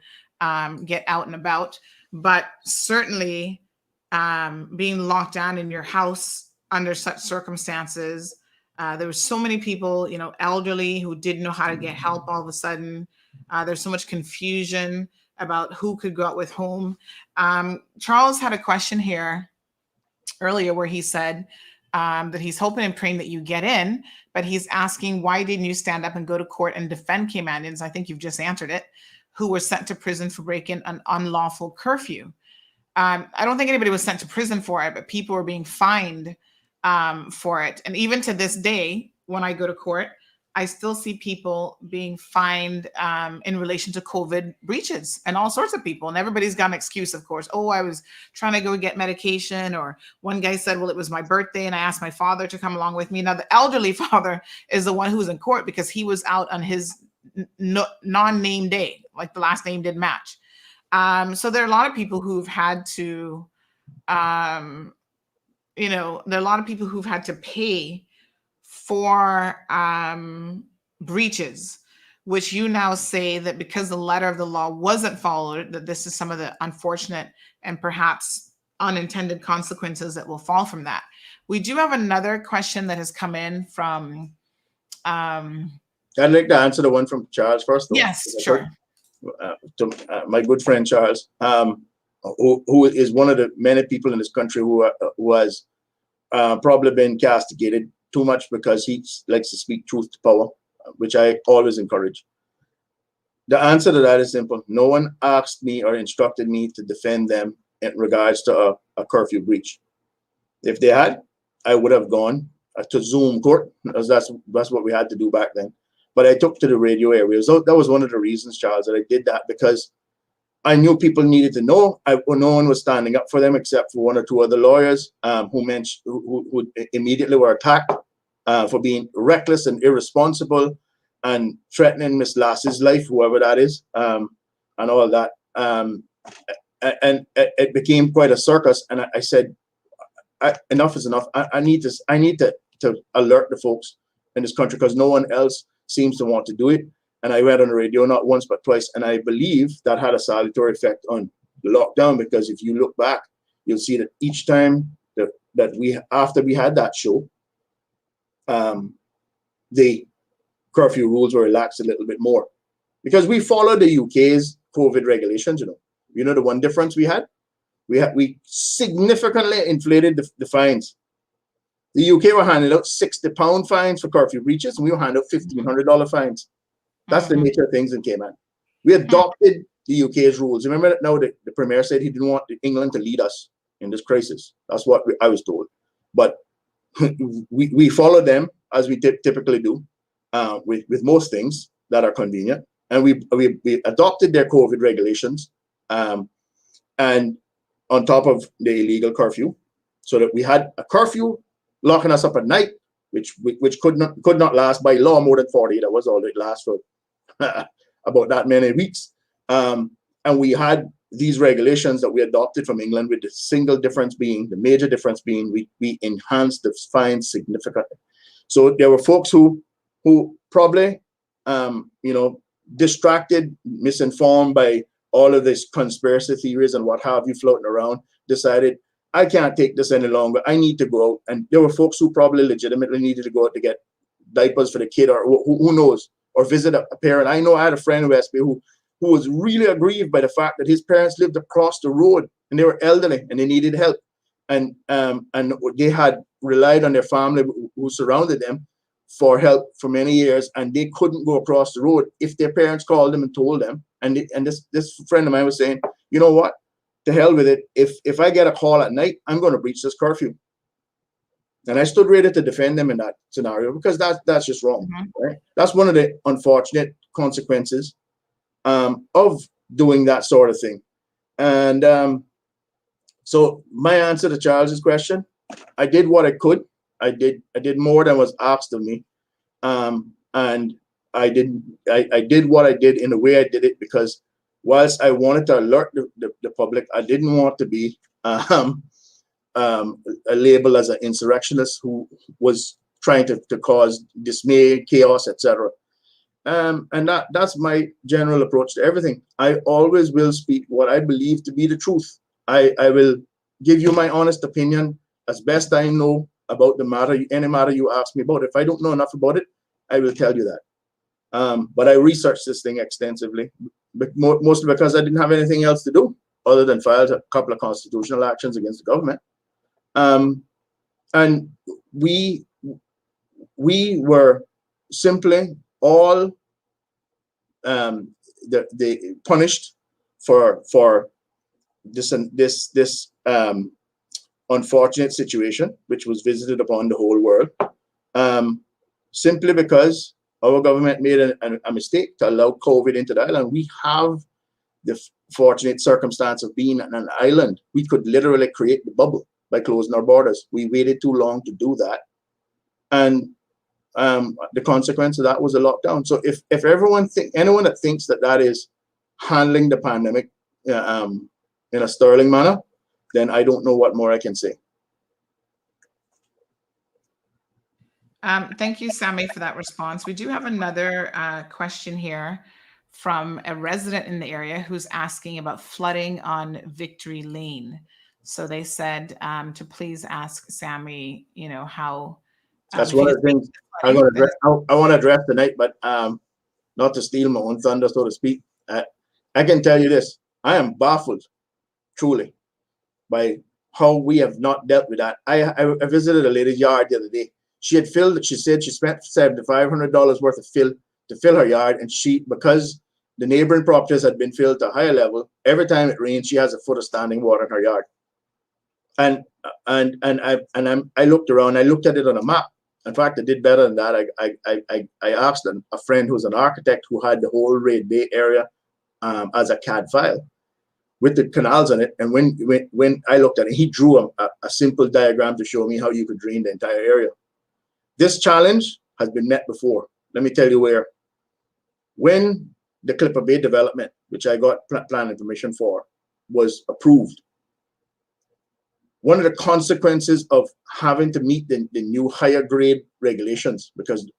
get out and about. But certainly being locked down in your house under such circumstances, there were so many people, elderly, who didn't know how to get help all of a sudden. There's so much confusion about who could go out with whom. Charles had a question here earlier where he said that he's hoping and praying that you get in, but he's asking, why didn't you stand up and go to court and defend Caymanians? I think you've just answered it, who were sent to prison for breaking an unlawful curfew. I don't think anybody was sent to prison for it, but people were being fined for it. And even to this day, when I go to court, I still see people being fined in relation to COVID breaches, and all sorts of people. And everybody's got an excuse, of course. Oh, I was trying to go get medication. Or one guy said, well, it was my birthday and I asked my father to come along with me. Now, the elderly father is the one who was in court because he was out on his non-name day, like the last name didn't match. So there are a lot of people who've had to, there are a lot of people who've had to pay for breaches, which you now say that because the letter of the law wasn't followed, that this is some of the unfortunate and perhaps unintended consequences that will fall from that. We do have another question that has come in from... I'd like to answer the one from Charles first, though. Yes, sure. My good friend Charles, who is one of the many people in this country who was probably been castigated too much because he likes to speak truth to power, which I always encourage. The answer to that is simple. No one asked me or instructed me to defend them in regards to a curfew breach. If they had, I would have gone to Zoom court, because that's what we had to do back then. But I took to the radio area. So that was one of the reasons, Charles, that I did that, because I knew people needed to know. No one was standing up for them except for one or two other lawyers who immediately were attacked for being reckless and irresponsible and threatening Miss Lass's life, whoever that is, and all that. And it became quite a circus. And I said, enough is enough. I need to alert the folks in this country, because no one else seems to want to do it. And I went on the radio not once but twice, and I believe that had a salutary effect on the lockdown, because if you look back, you'll see that each time after we had that show, the curfew rules were relaxed a little bit more, because we followed the UK's COVID regulations. You know the one difference we significantly inflated the fines The UK were handing out £60 fines for curfew breaches, and we were handing out $1,500 fines. That's the nature of things in Cayman. We adopted the UK's rules. Remember that now the Premier said he didn't want England to lead us in this crisis. That's what I was told. But we followed them as we typically do with most things that are convenient. And we adopted their COVID regulations and on top of the illegal curfew, so that we had a curfew locking us up at night, which could not last by law more than 48 hours, although it lasts for about that many weeks. And we had these regulations that we adopted from England, with the major difference being we enhanced the fines significantly. So there were folks who probably distracted, misinformed by all of this conspiracy theories and what have you floating around, decided, I can't take this any longer. I need to go out. And there were folks who probably legitimately needed to go out to get diapers for the kid, or who knows, or visit a parent. I know I had a friend in West Bay who was really aggrieved by the fact that his parents lived across the road and they were elderly and they needed help. And they had relied on their family who surrounded them for help for many years, and they couldn't go across the road if their parents called them and told them. And this friend of mine was saying, you know what? To hell with it. If I get a call at night, I'm going to breach this curfew. And I stood ready to defend them in that scenario, because that's just wrong. Right? That's one of the unfortunate consequences of doing that sort of thing. And so my answer to Charles's question, I did what I could. I did more than was asked of me, and I did what I did in the way I did it, because whilst I wanted to alert the public, I didn't want to be a label as an insurrectionist who was trying to cause dismay, chaos, etc. And that's my general approach to everything. I always will speak what I believe to be the truth. I will give you my honest opinion as best I know about the matter, any matter you ask me about. If I don't know enough about it, I will tell you that. But I researched this thing extensively, but mostly because I didn't have anything else to do other than file a couple of constitutional actions against the government. And we were simply all punished for this unfortunate situation, which was visited upon the whole world, simply because our government made a mistake to allow COVID into the island. We have the fortunate circumstance of being on an island. We could literally create the bubble by closing our borders. We waited too long to do that, and the consequence of that was a lockdown. So if anyone that thinks that is handling the pandemic in a sterling manner, then I don't know what more I can say. Thank you, Sammy, for that response. We do have another question here from a resident in the area who's asking about flooding on Victory Lane. So they said to please ask Sammy, how. That's one of the things I want to address tonight, but not to steal my own thunder, so to speak. I can tell you this: I am baffled, truly, by how we have not dealt with that. I visited a lady's yard the other day. She said she spent $7,500 worth of fill to fill her yard, and because the neighboring properties had been filled to a higher level, every time it rains, she has a foot of standing water in her yard. And I looked around. I looked at it on a map. In fact, I did better than that. I asked a friend who's an architect who had the whole Red Bay area as a CAD file with the canals on it. And when I looked at it, he drew a simple diagram to show me how you could drain the entire area. This challenge has been met before. Let me tell you where. When the Clipper Bay development, which I got planning permission for, was approved, one of the consequences of having to meet the new higher grade regulations, because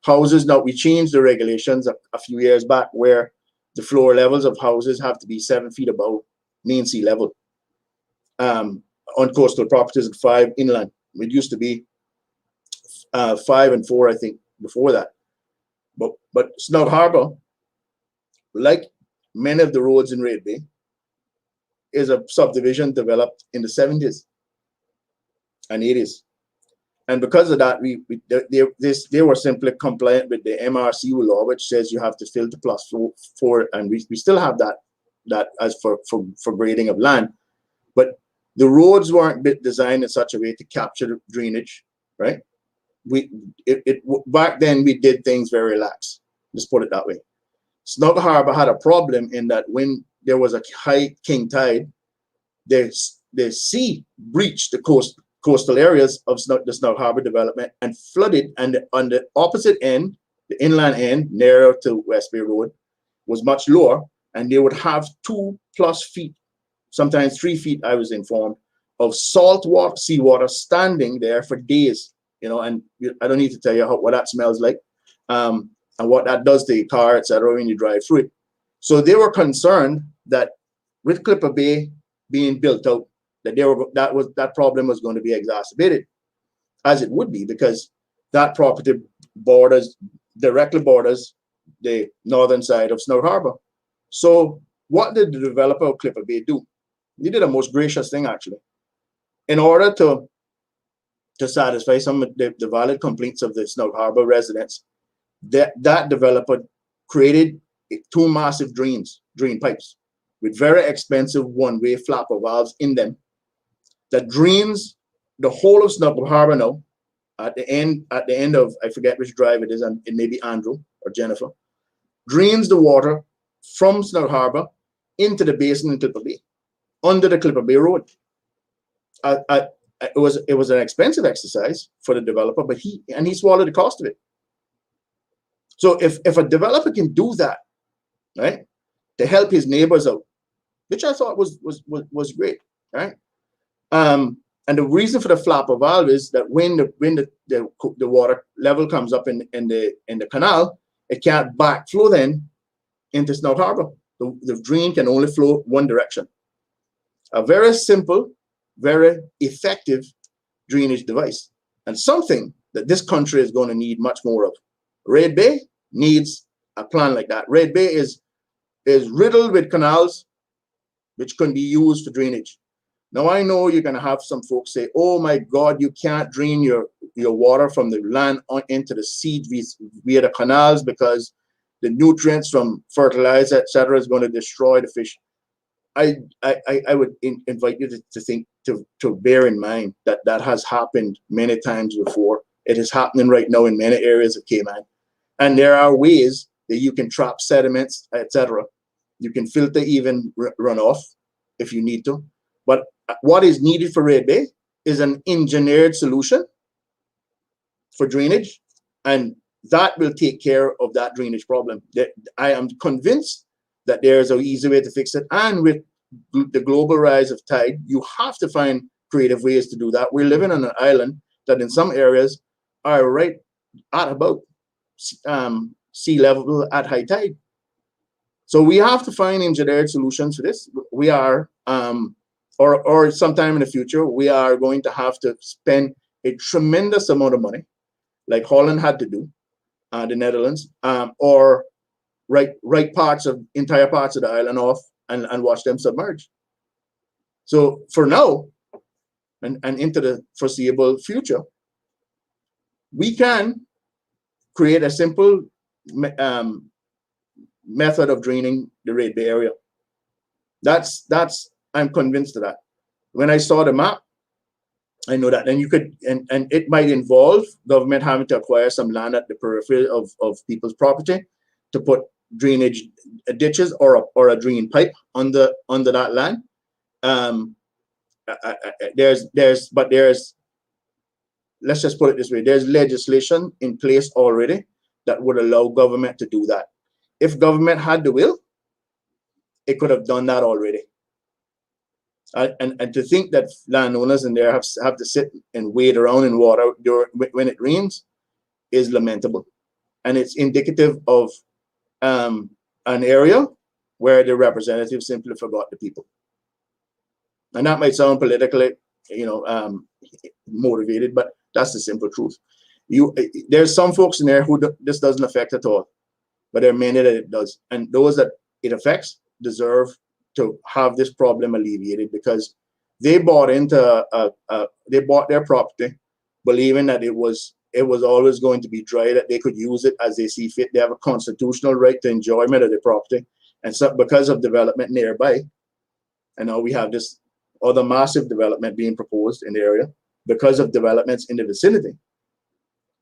houses, now we changed the regulations a few years back where the floor levels of houses have to be 7 feet above mean sea level on coastal properties and 5 inland. It used to be 5 and 4, I think, before that. But Snout Harbor, like many of the roads in Red Bay, is a subdivision developed in the 70s and 80s. And because of that, they were simply compliant with the MRCU law, which says you have to filter plus 4, and we still have that as for grading of land. But the roads weren't designed in such a way to capture drainage, right? Back then we did things very lax. Let's put it that way. Snug Harbor had a problem in that when there was a high king tide, the sea breached the coastal areas of the Snug Harbor development and flooded, and on the opposite end, the inland end, nearer to West Bay Road, was much lower, and they would have 2+ feet, sometimes 3 feet, I was informed, of salt water, seawater standing there for days, and I don't need to tell you what that smells like, and what that does to your car, etc., when you drive through it. So they were concerned that with Clipper Bay being built out, that problem was going to be exacerbated, as it would be, because that property directly borders the northern side of Snug Harbor. So what did the developer of Clipper Bay do? He did a most gracious thing, actually. In order to satisfy some of the valid complaints of the Snug Harbor residents, that developer created 2 massive drain pipes with very expensive one-way flapper valves in them that drains the whole of Snug Harbor now at the end of, I forget which drive it is, and it may be Andrew or Jennifer, drains the water from Snug Harbor into the basin in Clipper Bay, under the Clipper Bay Road. It was an expensive exercise for the developer, but he swallowed the cost of it. So if a developer can do that, right, to help his neighbors out, which I thought was great, right? And the reason for the flapper valve is that when the water level comes up in the canal, it can't backflow then into Snug Harbor. The drain can only flow one direction. A very simple, very effective drainage device, and something that this country is going to need much more of. Red Bay needs a plan like that. Red Bay is riddled with canals which can be used for drainage. Now, I know you're going to have some folks say, oh my God, you can't drain your water from the land into the sea via the canals because the nutrients from fertilizer, etc., is going to destroy the fish. I would invite you to think, to bear in mind that has happened many times before. It is happening right now in many areas of Cayman. And there are ways that you can trap sediments, etc. You can filter even runoff if you need to. But what is needed for Red Bay is an engineered solution for drainage, and that will take care of that drainage problem. I am convinced that there is an easy way to fix it, and with the global rise of tide, you have to find creative ways to do that. We're living on an island that in some areas are right at about sea level at high tide. So we have to find engineered solutions for this. We are, or sometime in the future, we are going to have to spend a tremendous amount of money, like Holland had to do, the Netherlands, or write entire parts of the island off and watch them submerge. So for now, and into the foreseeable future, we can create a simple method of draining the Red Bay area. I'm convinced of that. When I saw the map, I know that. And you could, and it might involve government having to acquire some land at the periphery of people's property to put drainage ditches or a drain pipe under that land. Let's just put it this way, there's legislation in place already that would allow government to do that. If government had the will, it could have done that already. And to think that landowners in there have to sit and wade around in water when it rains is lamentable. And it's indicative of an area where the representatives simply forgot the people. And that might sound politically, motivated, but that's the simple truth. There's some folks in there who this doesn't affect at all, but there are many that it does. And those that it affects deserve to have this problem alleviated, because they bought their property believing that it was always going to be dry, that they could use it as they see fit. They have a constitutional right to enjoyment of their property. And so because of development nearby, and now we have this other massive development being proposed in the area because of developments in the vicinity,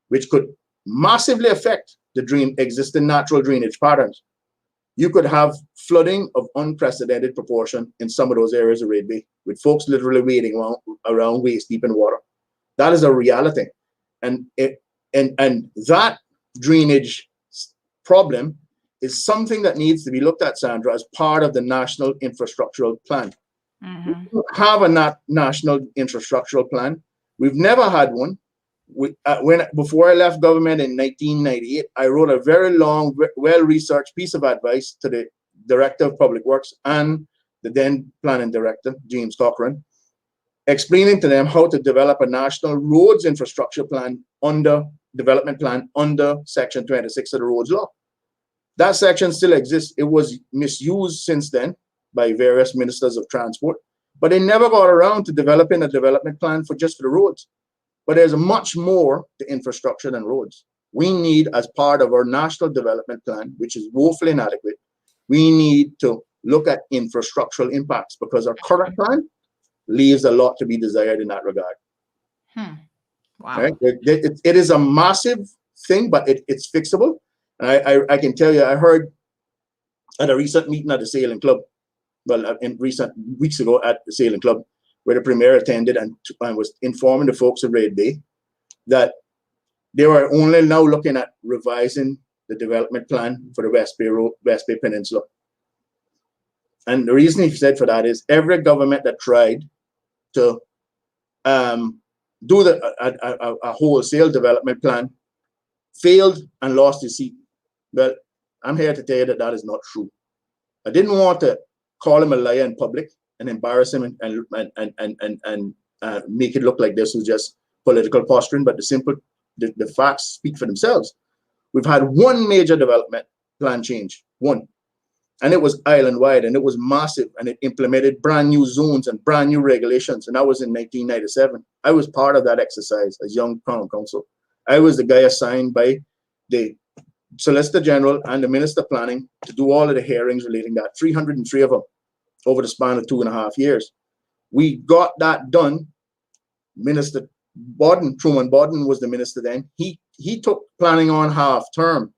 which could massively affect the existing natural drainage patterns. You could have flooding of unprecedented proportion in some of those areas of Red Bay, with folks literally wading around waist deep in water. That is a reality. And that drainage problem is something that needs to be looked at, Sandra, as part of the national infrastructural plan. We don't have a national infrastructural plan. We've never had one. Before I left government in 1998, I wrote a very long, well-researched piece of advice to the Director of Public Works and the then Planning Director, James Cochran, explaining to them how to develop a national roads infrastructure plan development plan under Section 26 of the Roads Law. That section still exists. It was misused since then by various ministers of transport, but they never got around to developing a development plan for the roads. But there's much more to infrastructure than roads. We need, as part of our national development plan, which is woefully inadequate, we need to look at infrastructural impacts, because our current plan leaves a lot to be desired in that regard. Wow. Right? It is a massive thing, but it's fixable. And I can tell you, I heard at a recent meeting at the Sailing Club, well, in recent weeks ago at the Sailing Club, where the Premier attended and was informing the folks of Red Bay that they were only now looking at revising the development plan for the West Bay Peninsula. And the reason he said for that is every government that tried to do a wholesale development plan failed and lost his seat. Well, I'm here to tell you that that is not true. I didn't want to call him a liar in public and embarrass him and make it look like this was just political posturing, but the facts speak for themselves. We've had one major development plan change, one, and it was island-wide, and it was massive, and it implemented brand new zones and brand new regulations, and that was in 1997. I was part of that exercise as young Crown Counsel. I was the guy assigned by the Solicitor General and the Minister of Planning to do all of the hearings relating to that, 303 of them over the span of 2.5 years. We got that done. Minister Bodden, Truman Bodden was the minister then. He took planning on half term.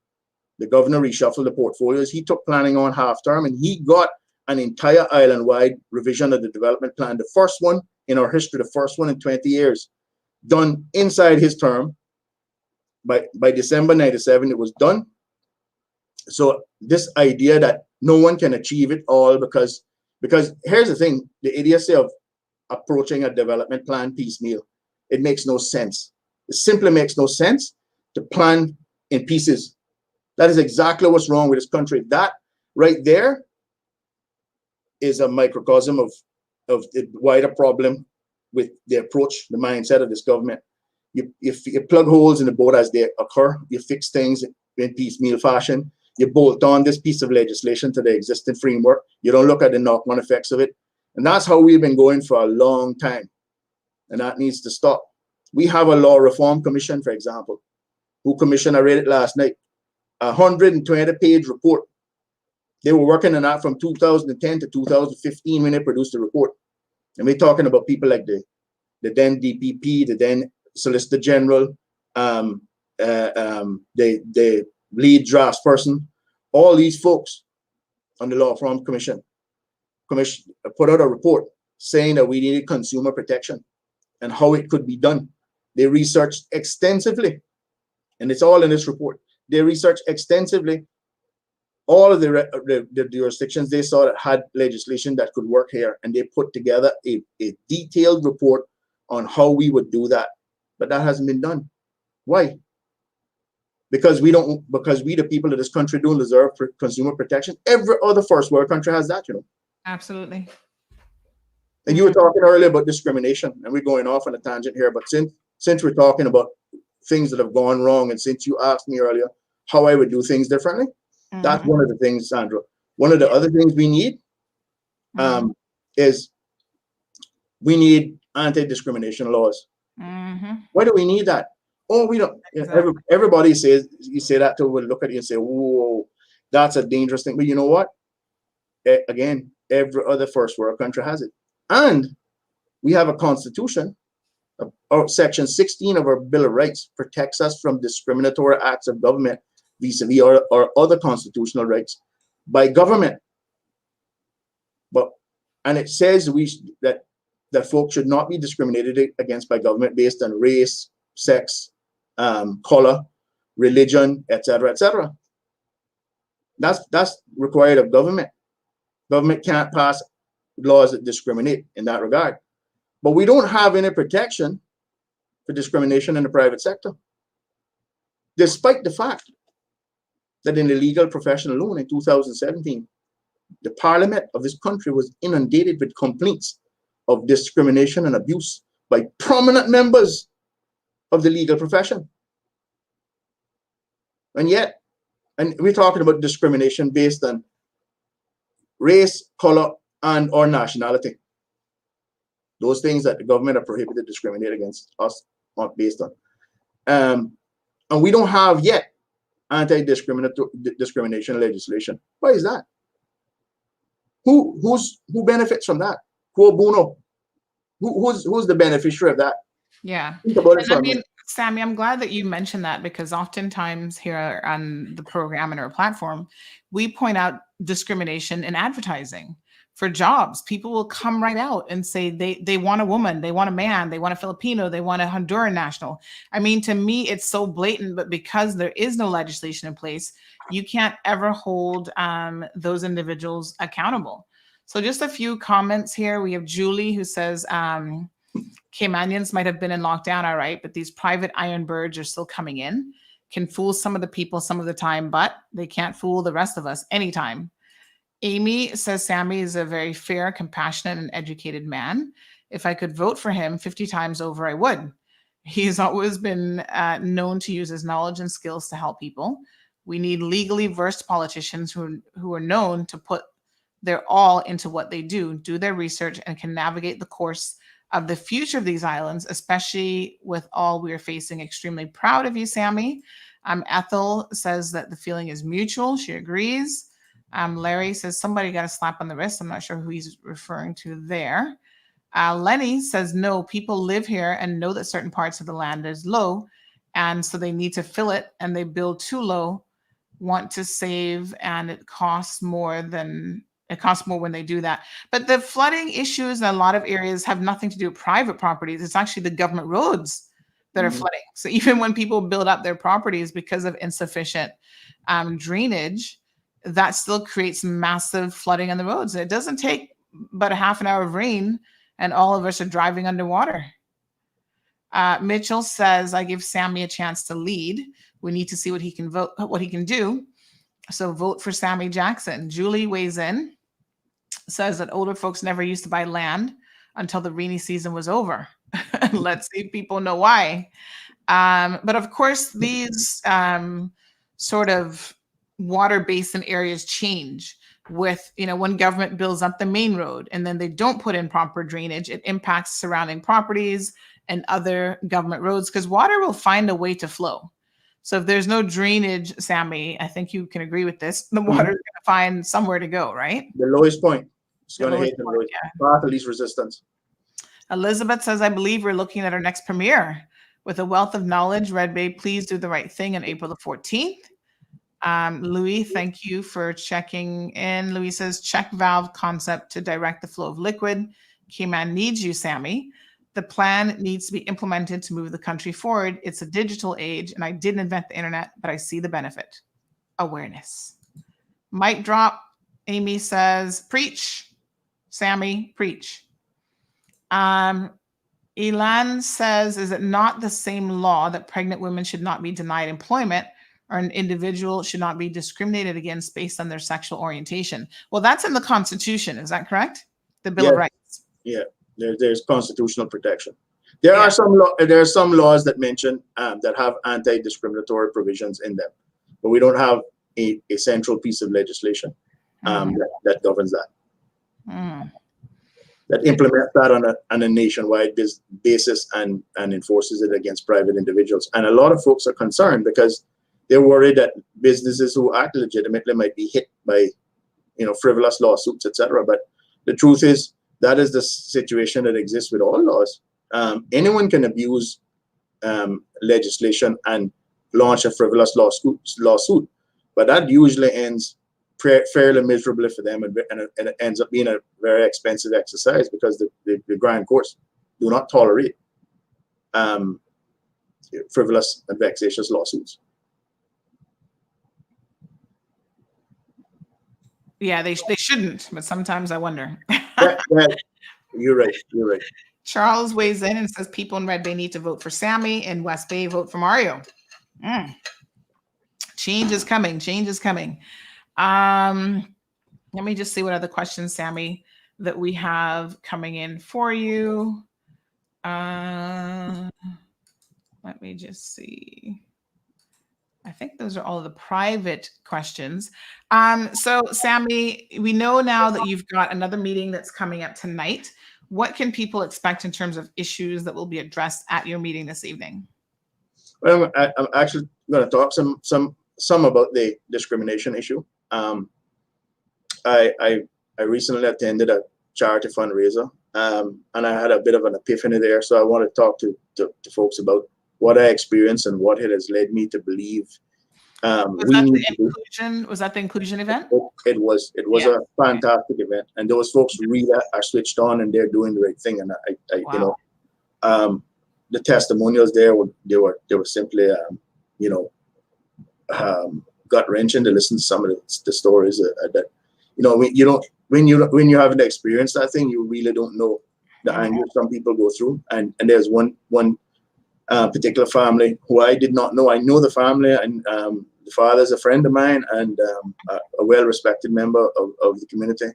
The governor reshuffled the portfolios. He took planning on half term, and he got an entire island-wide revision of the development plan. The first one in our history, the first one in 20 years, done inside his term. By December 97, it was done. So this idea that no one can achieve it all because here's the thing, the idiocy of approaching a development plan piecemeal, it makes no sense. It simply makes no sense to plan in pieces. That is exactly what's wrong with this country. That right there is a microcosm of the wider problem with the approach, the mindset of this government. You plug holes in the boat as they occur. You fix things in piecemeal fashion. You bolt on this piece of legislation to the existing framework. You don't look at the knock-on effects of it. And that's how we've been going for a long time. And that needs to stop. We have a law reform commission, for example, who commissioned, I read it last night, a 120-page report. They were working on that from 2010 to 2015 when they produced the report. And we're talking about people like the then DPP, the then Solicitor General, the lead drafts person, all these folks on the Law Reform Commission put out a report saying that we needed consumer protection and how it could be done. They researched extensively, and it's all in this report. They researched extensively all of the jurisdictions they saw that had legislation that could work here, and they put together a detailed report on how we would do that. But that hasn't been done. Why? Because we, the people of this country, don't deserve consumer protection. Every other first world country has that, you know. Absolutely. And you were talking earlier about discrimination, and we're going off on a tangent here, but since we're talking about things that have gone wrong, and since you asked me earlier how I would do things differently, that's one of the things, Sandra. One of the other things we need is we need anti-discrimination laws. Why do we need that? Oh, we don't. Exactly. Everybody says, you say that to, will look at you and say, whoa, that's a dangerous thing. But you know what? Again, every other first world country has it. And we have a constitution. Section 16 of our Bill of Rights protects us from discriminatory acts of government vis-a-vis or other constitutional rights by government. And it says that folks should not be discriminated against by government based on race, sex, color, religion, etc., etc. That's required of government. Government can't pass laws that discriminate in that regard. But we don't have any protection for discrimination in the private sector, despite the fact that in the legal profession alone in 2017, the parliament of this country was inundated with complaints of discrimination and abuse by prominent members of the legal profession. And yet, and we're talking about discrimination based on race, color, and or nationality. Those things that the government are prohibited to discriminate against us based on. And we don't have yet anti-discrimination legislation. Why is that? Who benefits from that? Quo bono? Who's the beneficiary of that? Yeah. Think about it for I a mean, minute. Sammy, I'm glad that you mentioned that, because oftentimes here on the program and our platform, we point out discrimination in advertising for jobs. People will come right out and say they want a woman, they want a man, they want a Filipino, they want a Honduran national. I mean, to me, it's so blatant, but because there is no legislation in place, you can't ever hold those individuals accountable. So just a few comments here. We have Julie who says, Caymanians might have been in lockdown, all right, but these private iron birds are still coming in. Can fool some of the people some of the time, but they can't fool the rest of us anytime. Amy says Sammy is a very fair, compassionate, and educated man. If I could vote for him 50 times over, I would. He's always been known to use his knowledge and skills to help people. We need legally versed politicians who are known to put their all into what they do their research, and can navigate the course of the future of these islands, especially with all we are facing. Extremely proud of you, Sammy. Ethel says that the feeling is mutual. She agrees. Larry says somebody got a slap on the wrist. I'm not sure who he's referring to there. Lenny says, no, people live here and know that certain parts of the land is low, and so they need to fill it, and they build too low, want to save, and it costs more when they do that. But the flooding issues in a lot of areas have nothing to do with private properties. It's actually the government roads that are flooding. So even when people build up their properties because of insufficient drainage, that still creates massive flooding on the roads. It doesn't take but a half an hour of rain and all of us are driving underwater. Mitchell says, I give Sammy a chance to lead. We need to see what he can do. So vote for Sammy Jackson. Julie weighs in, says that older folks never used to buy land until the rainy season was over. Let's see if people know why. But of course, these sort of water basin areas change with, when government builds up the main road and then they don't put in proper drainage, it impacts surrounding properties and other government roads, because water will find a way to flow. So if there's no drainage, Sammy, I think you can agree with this, the water is going to find somewhere to go, right? The lowest point. It's going to hit the lowest path of least resistance. Elizabeth says, I believe we're looking at our next premiere. With a wealth of knowledge, Red Bay, please do the right thing on April the 14th. Louis, thank you for checking in. Louis says, check valve concept to direct the flow of liquid. Cayman needs you, Sammy. The plan needs to be implemented to move the country forward. It's a digital age, and I didn't invent the internet, but I see the benefit. Awareness. Mic drop. Amy says, preach. Sammy, preach. Elan says, is it not the same law that pregnant women should not be denied employment, or an individual should not be discriminated against based on their sexual orientation? Well, that's in the Constitution. Is that correct? The Bill of Rights. Yeah. There's constitutional protection. There are some laws that mention that have anti-discriminatory provisions in them, but we don't have a central piece of legislation that governs that. that implements that on a nationwide basis and enforces it against private individuals. And a lot of folks are concerned because they're worried that businesses who act legitimately might be hit by, frivolous lawsuits, etc. But the truth is that is the situation that exists with all laws. Anyone can abuse legislation and launch a frivolous lawsuit, but that usually ends fairly miserably for them, and it ends up being a very expensive exercise because the grand courts do not tolerate frivolous and vexatious lawsuits. Yeah, they shouldn't, but sometimes I wonder. You're right. Charles weighs in and says people in Red Bay need to vote for Sammy, and West Bay vote for Mario. Change is coming. Let me just see what other questions, Sammy, that we have coming in for you. Let me just see. I think those are all of the private questions. So Sammy, we know now that you've got another meeting that's coming up tonight. What can people expect in terms of issues that will be addressed at your meeting this evening? Well, I'm actually going to talk some about the discrimination issue. I recently attended a charity fundraiser, and I had a bit of an epiphany there. So I want to talk to folks about what I experienced and what it has led me to believe. Was that the inclusion event? It was a fantastic event, and those folks really are switched on and they're doing the right thing. And wow. The testimonials there were simply gut wrenching to listen to some of the stories that when you haven't experienced that thing, you really don't know the anger some people go through. And there's one particular family who I did not know. I know the family, and the father's a friend of mine and a well-respected member of the community.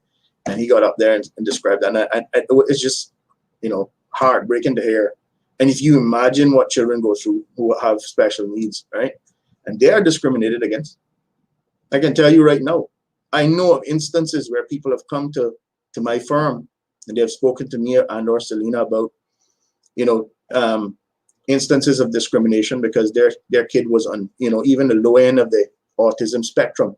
And he got up there and described that. And it's just, heartbreaking to hear. And if you imagine what children go through who have special needs, right? And they are discriminated against. I can tell you right now, I know of instances where people have come to my firm and they have spoken to me and or Selena about, instances of discrimination because their kid was on, even the low end of the autism spectrum,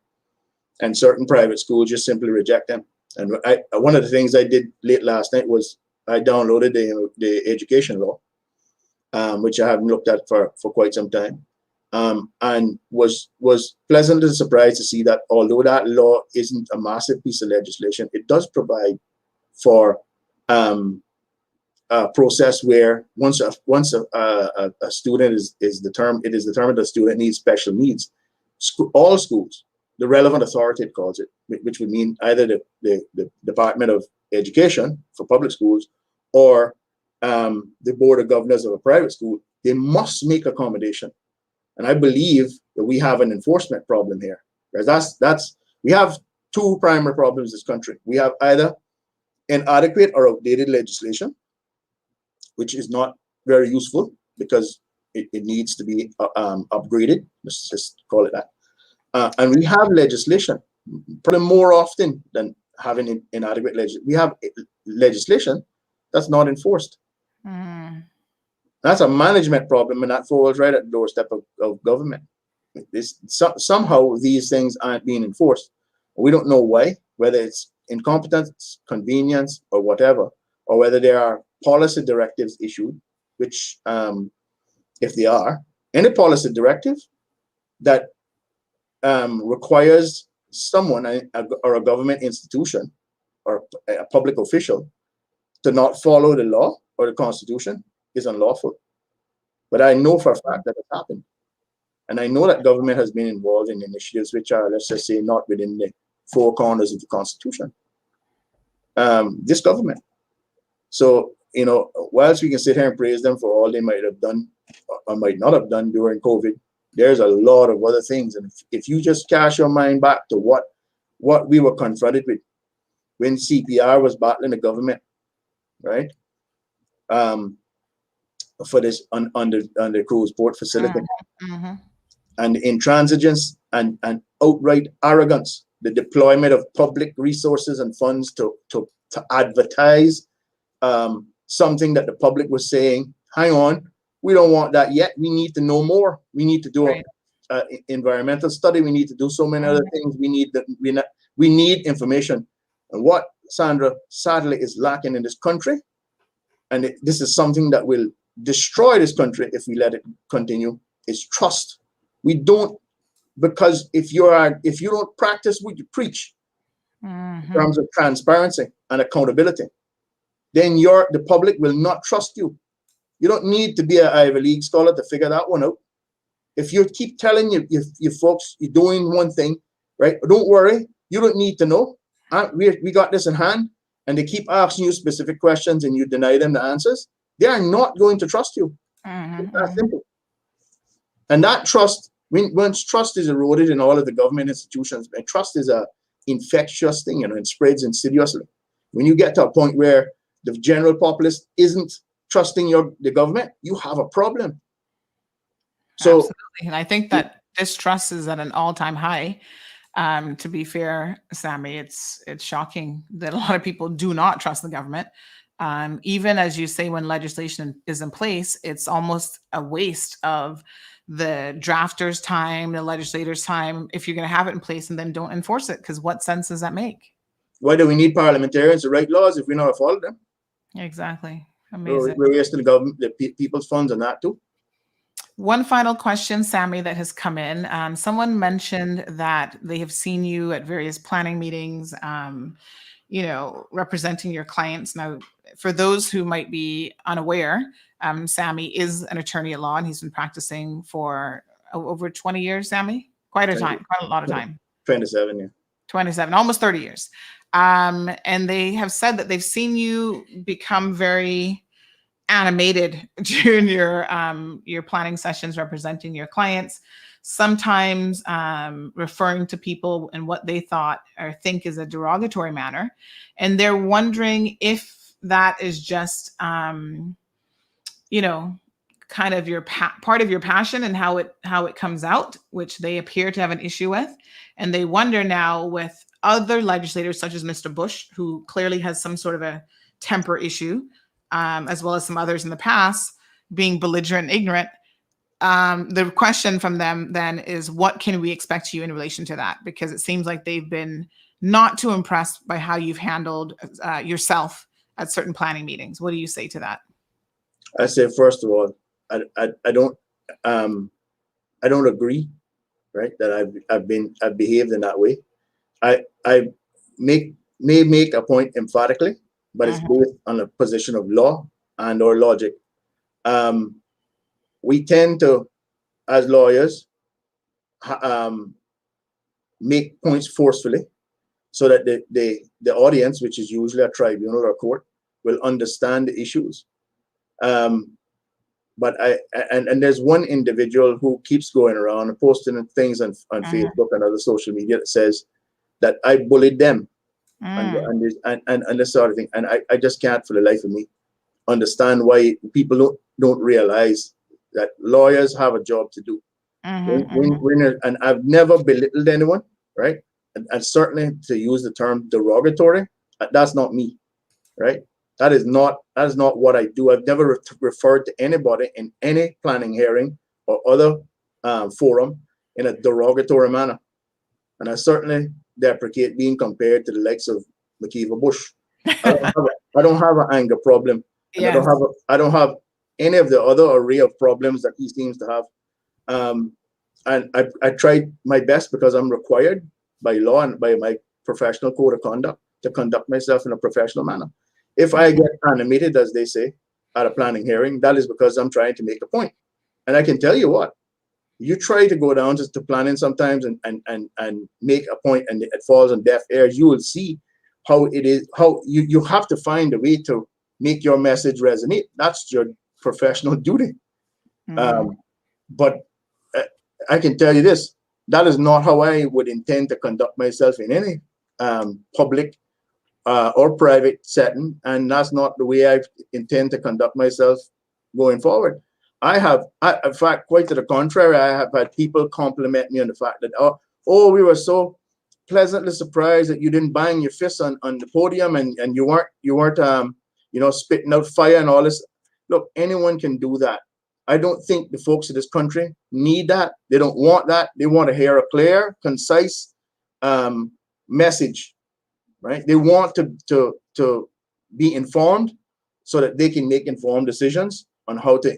and certain private schools just simply reject them. And one of the things I did late last night was I downloaded the education law, which I haven't looked at for quite some time, and was pleasantly surprised to see that although that law isn't a massive piece of legislation, it does provide for a process where once a student is determined the student needs special needs, all schools, the relevant authority, it calls it, which would mean either the Department of Education for public schools or the Board of Governors of a private school, they must make accommodation. And I believe that we have an enforcement problem here. Because we have two primary problems in this country. We have either inadequate or outdated legislation, which is not very useful because it needs to be upgraded. Let's just call it that. And we have legislation, probably more often than having inadequate legislation. We have legislation that's not enforced. That's a management problem, and that falls right at the doorstep of government. Somehow these things aren't being enforced. We don't know why, whether it's incompetence, convenience, or whatever, or whether there are policy directives issued, which, if they are, any policy directive that requires someone or a government institution or a public official to not follow the law or the Constitution is unlawful. But I know for a fact that it happened. And I know that government has been involved in initiatives which are, let's just say, not within the four corners of the Constitution. This government. So, whilst we can sit here and praise them for all they might have done or might not have done during COVID, there's a lot of other things. And if you just cast your mind back to what we were confronted with when CPR was battling the government, right? For this on the cruise port facility, and intransigence and outright arrogance, the deployment of public resources and funds to advertise something that the public was saying, hang on, we don't want that yet. We need to know more. We need to do an environmental study. We need to do so many other things. We need information. And what, Sandra, sadly is lacking in this country, and this is something that will destroy this country if we let it continue, is trust. We don't, because if you don't practice what you preach in terms of transparency and accountability, then the public will not trust you. You don't need to be an Ivy League scholar to figure that one out. If you keep telling you folks you're doing one thing, right? Don't worry, you don't need to know. We got this in hand, and they keep asking you specific questions and you deny them the answers, they are not going to trust you. It's that simple. And that trust, once trust is eroded in all of the government institutions, and trust is a infectious thing, it spreads insidiously. When you get to a point where the general populace isn't trusting the government, you have a problem. So, absolutely. And I think that distrust is at an all-time high. To be fair, Sammy, it's shocking that a lot of people do not trust the government. Even as you say, when legislation is in place, it's almost a waste of the drafters' time, the legislators' time, if you're going to have it in place and then don't enforce it, because what sense does that make? Why do we need parliamentarians to write laws if we know how to follow them? Exactly. Amazing. We're wasting the people's funds on that too. One final question, Sammy, that has come in. Someone mentioned that they have seen you at various planning meetings, representing your clients. Now, for those who might be unaware, Sammy is an attorney at law, and he's been practicing for over 20 years, Sammy? Quite a lot of time. 27, yeah. 27, almost 30 years. And they have said that they've seen you become very animated during your planning sessions representing your clients, sometimes referring to people in what they thought or think is a derogatory manner. And they're wondering if that is just, kind of your part of your passion and how it comes out, which they appear to have an issue with. And they wonder now, with other legislators such as Mr. Bush, who clearly has some sort of a temper issue, as well as some others in the past, being belligerent and ignorant. The question from them then is, what can we expect you in relation to that? Because it seems like they've been not too impressed by how you've handled yourself at certain planning meetings. What do you say to that? I say, first of all, I don't agree, right? That I've behaved in that way. I may make a point emphatically, but it's based on a position of law and or logic. We tend to, as lawyers, make points forcefully so that the audience, which is usually a tribunal or a court, will understand the issues. But there's one individual who keeps going around and posting things on Facebook and other social media that says that I bullied them and this sort of thing. And I just can't, for the life of me, understand why people don't realize that lawyers have a job to do. And I've never belittled anyone, right? And certainly, to use the term derogatory, that's not me, right? That is not what I do. I've never referred to anybody in any planning hearing or other forum in a derogatory manner. And I certainly deprecate being compared to the likes of McKeever Bush. I don't have an anger problem. Yes. I don't have any of the other array of problems that he seems to have. And I tried my best, because I'm required by law and by my professional code of conduct to conduct myself in a professional manner. If I get animated, as they say, at a planning hearing, that is because I'm trying to make a point. And I can tell you what, you try to go down to planning sometimes and make a point and it falls on deaf ears, you will see how it is, how you have to find a way to make your message resonate. That's your professional duty. But I can tell you this, that is not how I would intend to conduct myself in any public or private setting, and that's not the way I intend to conduct myself going forward. In fact, quite to the contrary, I have had people compliment me on the fact that, oh, we were so pleasantly surprised that you didn't bang your fist on the podium and you weren't spitting out fire and all this. Look, anyone can do that. I don't think the folks of this country need that. They don't want that. They want to hear a clear, concise message, right? They want to be informed so that they can make informed decisions on how to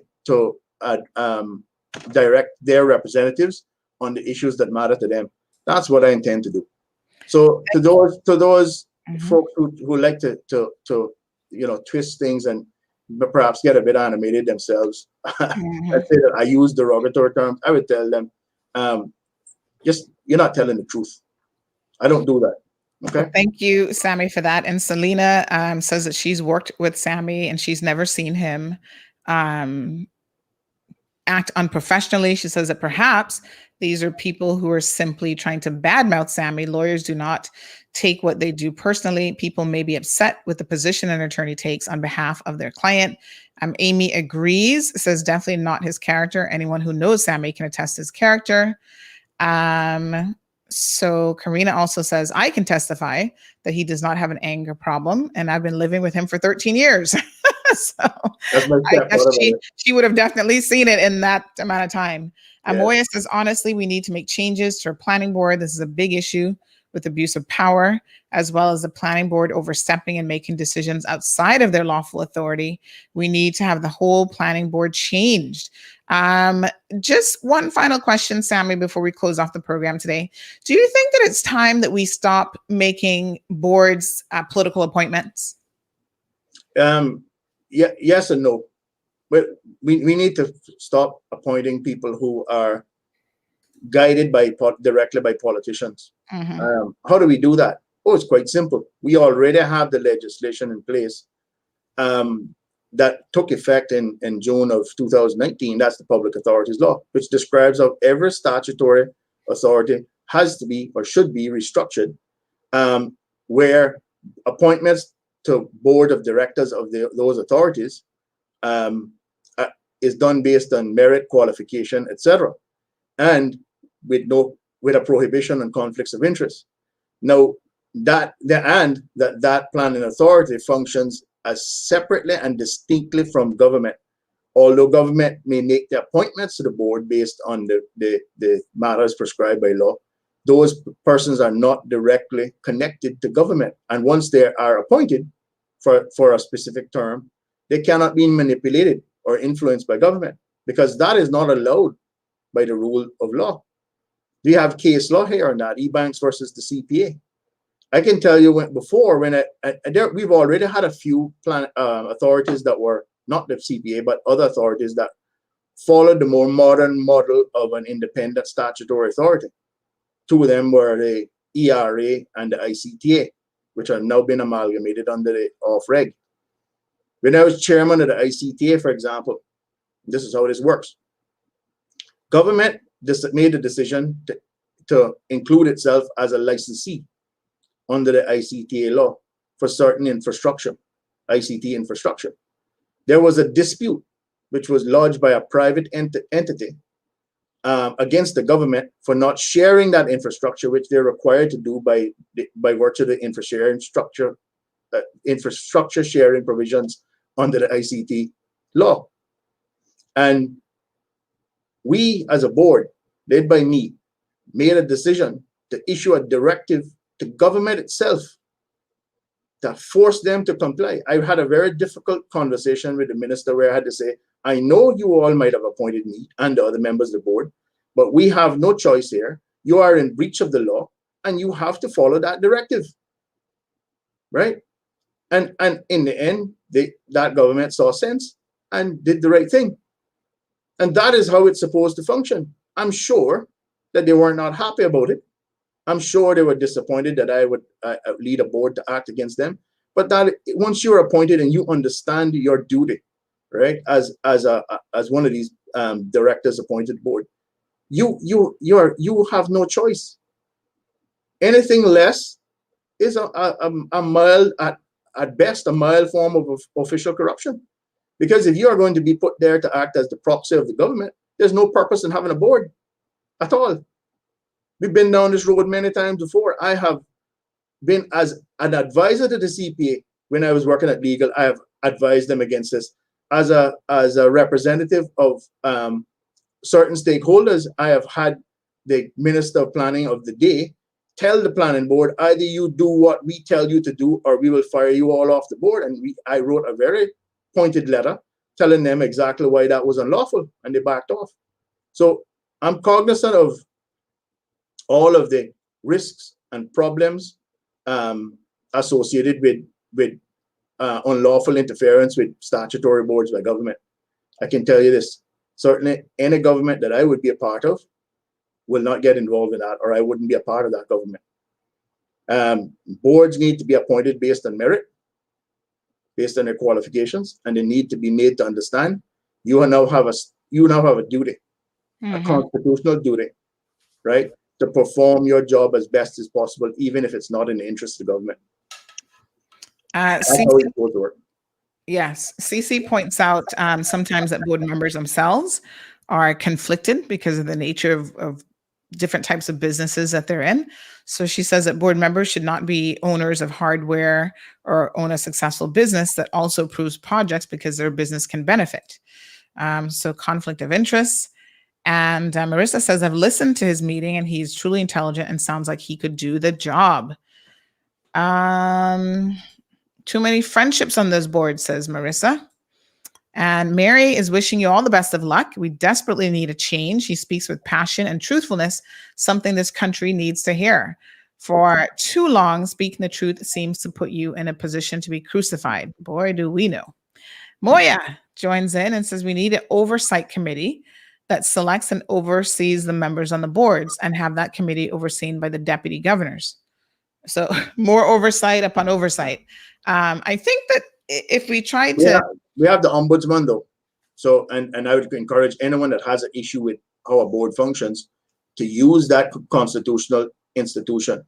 direct their representatives on the issues that matter to them. That's what I intend to do. So to those folks who like to twist things and perhaps get a bit animated themselves, I say that I use derogatory terms. I would tell them, just you're not telling the truth. I don't do that. Okay. Well, thank you, Sammy, for that. And Selena says that she's worked with Sammy and she's never seen him act unprofessionally. She says that perhaps these are people who are simply trying to badmouth Sammy. Lawyers do not take what they do personally. People may be upset with the position an attorney takes on behalf of their client. Amy agrees, says definitely not his character. Anyone who knows Sammy can attest his character. So Karina also says, I can testify that he does not have an anger problem, and I've been living with him for 13 years. So I guess she would have definitely seen it in that amount of time. Moya says, honestly, we need to make changes to our planning board. This is a big issue with abuse of power, as well as the planning board overstepping and making decisions outside of their lawful authority. We need to have the whole planning board changed. Just one final question, Sammy, before we close off the program today. Do you think that it's time that we stop making boards political appointments? Yes and no. But we need to stop appointing people who are guided directly by politicians. How do we do that? Oh, it's quite simple. We already have the legislation in place that took effect in June of 2019. That's the Public Authorities Law, which describes how every statutory authority has to be or should be restructured, where appointments to board of directors of those authorities is done based on merit, qualification, etc., and with a prohibition on conflicts of interest. Now that planning authority functions as separately and distinctly from government. Although government may make the appointments to the board based on the matters prescribed by law, those persons are not directly connected to government. And once they are appointed for a specific term, they cannot be manipulated or influenced by government, because that is not allowed by the rule of law. We have case law here on that, E-Banks versus the CPA. I can tell you we've already had a few authorities that were not the CPA, but other authorities that followed the more modern model of an independent statutory authority. Two of them were the ERA and the ICTA, which are now been amalgamated under the off-reg. When I was chairman of the ICTA, for example, this is how this works. Government made the decision to include itself as a licensee under the ICTA law for certain infrastructure, ICT infrastructure. There was a dispute which was lodged by a private entity against the government for not sharing that infrastructure, which they're required to do by virtue of the infrastructure sharing provisions under the ICT law. And we, as a board, led by me, made a decision to issue a directive to government itself to force them to comply. I had a very difficult conversation with the minister where I had to say, I know you all might have appointed me and the other members of the board, but we have no choice here. You are in breach of the law and you have to follow that directive, right? And in the end, that government saw sense and did the right thing. And that is how it's supposed to function. I'm sure that they were not happy about it. I'm sure they were disappointed that I would lead a board to act against them. But that once you're appointed and you understand your duty, right, as one of these directors appointed board, you have no choice. Anything less is a mild, at best, a mild form of official corruption. Because if you are going to be put there to act as the proxy of the government, there's no purpose in having a board at all. We've been down this road many times before. I have been as an advisor to the CPA when I was working at legal. I have advise them against this. As a representative of certain stakeholders, I have had the Minister of Planning of the day tell the planning board, either you do what we tell you to do, or we will fire you all off the board. And I wrote a very pointed letter telling them exactly why that was unlawful, and they backed off. So I'm cognizant of all of the risks and problems associated with unlawful interference with statutory boards by government. I can tell you this, certainly any government that I would be a part of will not get involved in that, or I wouldn't be a part of that government. Boards need to be appointed based on merit, based on their qualifications, and they need to be made to understand you now have a duty, a constitutional duty, right, to perform your job as best as possible, even if it's not in the interest of the government. That's how it's supposed to work. Yes, CC points out sometimes that board members themselves are conflicted because of the nature of different types of businesses that they're in. So she says that board members should not be owners of hardware or own a successful business that also approves projects because their business can benefit. So conflict of interest. And Marissa says, I've listened to his meeting and he's truly intelligent and sounds like he could do the job. Too many friendships on those boards, says Marissa. And Mary is wishing you all the best of luck. We desperately need a change. He speaks with passion and truthfulness, something this country needs to hear. For too long, speaking the truth seems to put you in a position to be crucified. Boy, do we know. Moya joins in and says we need an oversight committee that selects and oversees the members on the boards and have that committee overseen by the deputy governors. So more oversight upon oversight. I think that if we try to... We have the ombudsman though. So, and I would encourage anyone that has an issue with how a board functions to use that constitutional institution.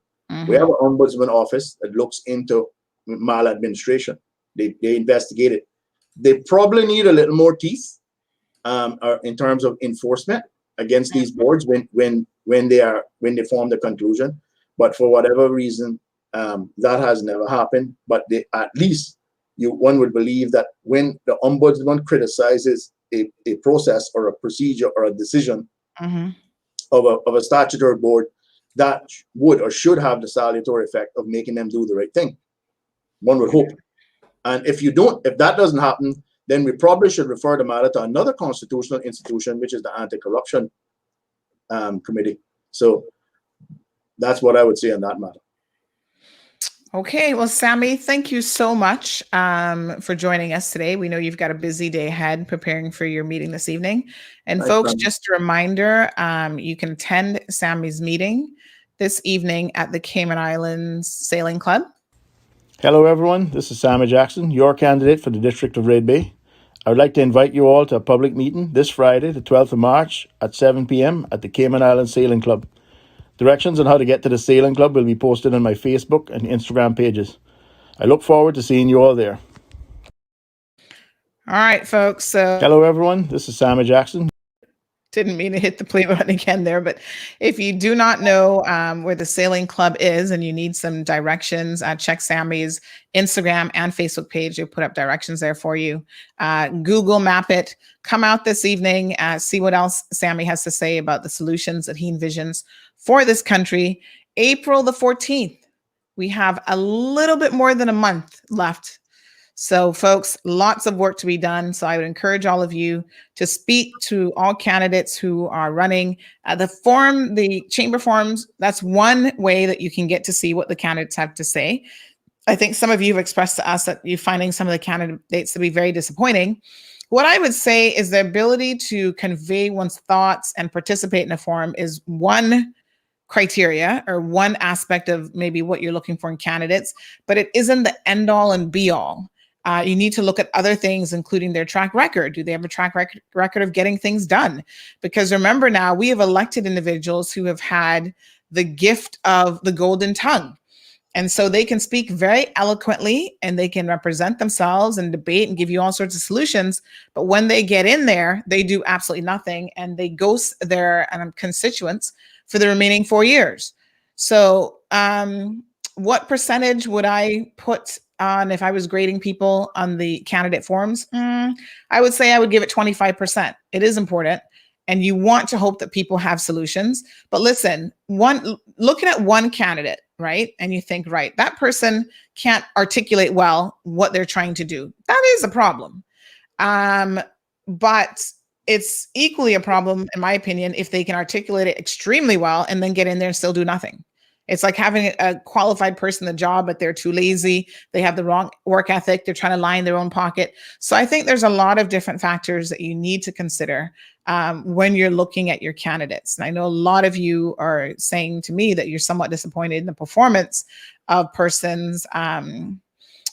We have an ombudsman office that looks into maladministration. They investigate it. They probably need a little more teeth in terms of enforcement against these boards when they form the conclusion. But for whatever reason, that has never happened. But at least one would believe that when the ombudsman criticizes a process or a procedure or a decision of a statutory board, that would or should have the salutary effect of making them do the right thing. One would hope. And if that doesn't happen, then we probably should refer the matter to another constitutional institution, which is the Anti-Corruption Committee. So that's what I would say on that matter. Okay, well, Sammy, thank you so much for joining us today. We know you've got a busy day ahead preparing for your meeting this evening. And folks, just a reminder, you can attend Sammy's meeting this evening at the Cayman Islands Sailing Club. Hello, everyone. This is Sammy Jackson, your candidate for the District of Red Bay. I would like to invite you all to a public meeting this Friday, the 12th of March at 7 p.m. at the Cayman Islands Sailing Club. Directions on how to get to the Sailing Club will be posted on my Facebook and Instagram pages. I look forward to seeing you all there. All right, folks. So hello, everyone. This is Sammy Jackson. Didn't mean to hit the play button again there, but if you do not know where the Sailing Club is and you need some directions, check Sammy's Instagram and Facebook page. He'll put up directions there for you. Google map it. Come out this evening, see what else Sammy has to say about the solutions that he envisions for this country. April the 14th, we have a little bit more than a month left. So folks, lots of work to be done. So I would encourage all of you to speak to all candidates who are running. The chamber forums, that's one way that you can get to see what the candidates have to say. I think some of you have expressed to us that you're finding some of the candidates to be very disappointing. What I would say is the ability to convey one's thoughts and participate in a forum is one criteria or one aspect of maybe what you're looking for in candidates, but it isn't the end all and be all. You need to look at other things, including their track record. Do they have a track record of getting things done? Because remember now, we have elected individuals who have had the gift of the golden tongue. And so they can speak very eloquently and they can represent themselves and debate and give you all sorts of solutions. But when they get in there, they do absolutely nothing and they ghost their constituents for the remaining 4 years. So what percentage would I put on if I was grading people on the candidate forms, I would say I would give it 25%. It is important. And you want to hope that people have solutions. But listen, looking at one candidate, right? And you think, right, that person can't articulate well what they're trying to do. That is a problem. But it's equally a problem, in my opinion, if they can articulate it extremely well and then get in there and still do nothing. It's like having a qualified person in the job, but they're too lazy. They have the wrong work ethic. They're trying to line their own pocket. So I think there's a lot of different factors that you need to consider when you're looking at your candidates. And I know a lot of you are saying to me that you're somewhat disappointed in the performance of persons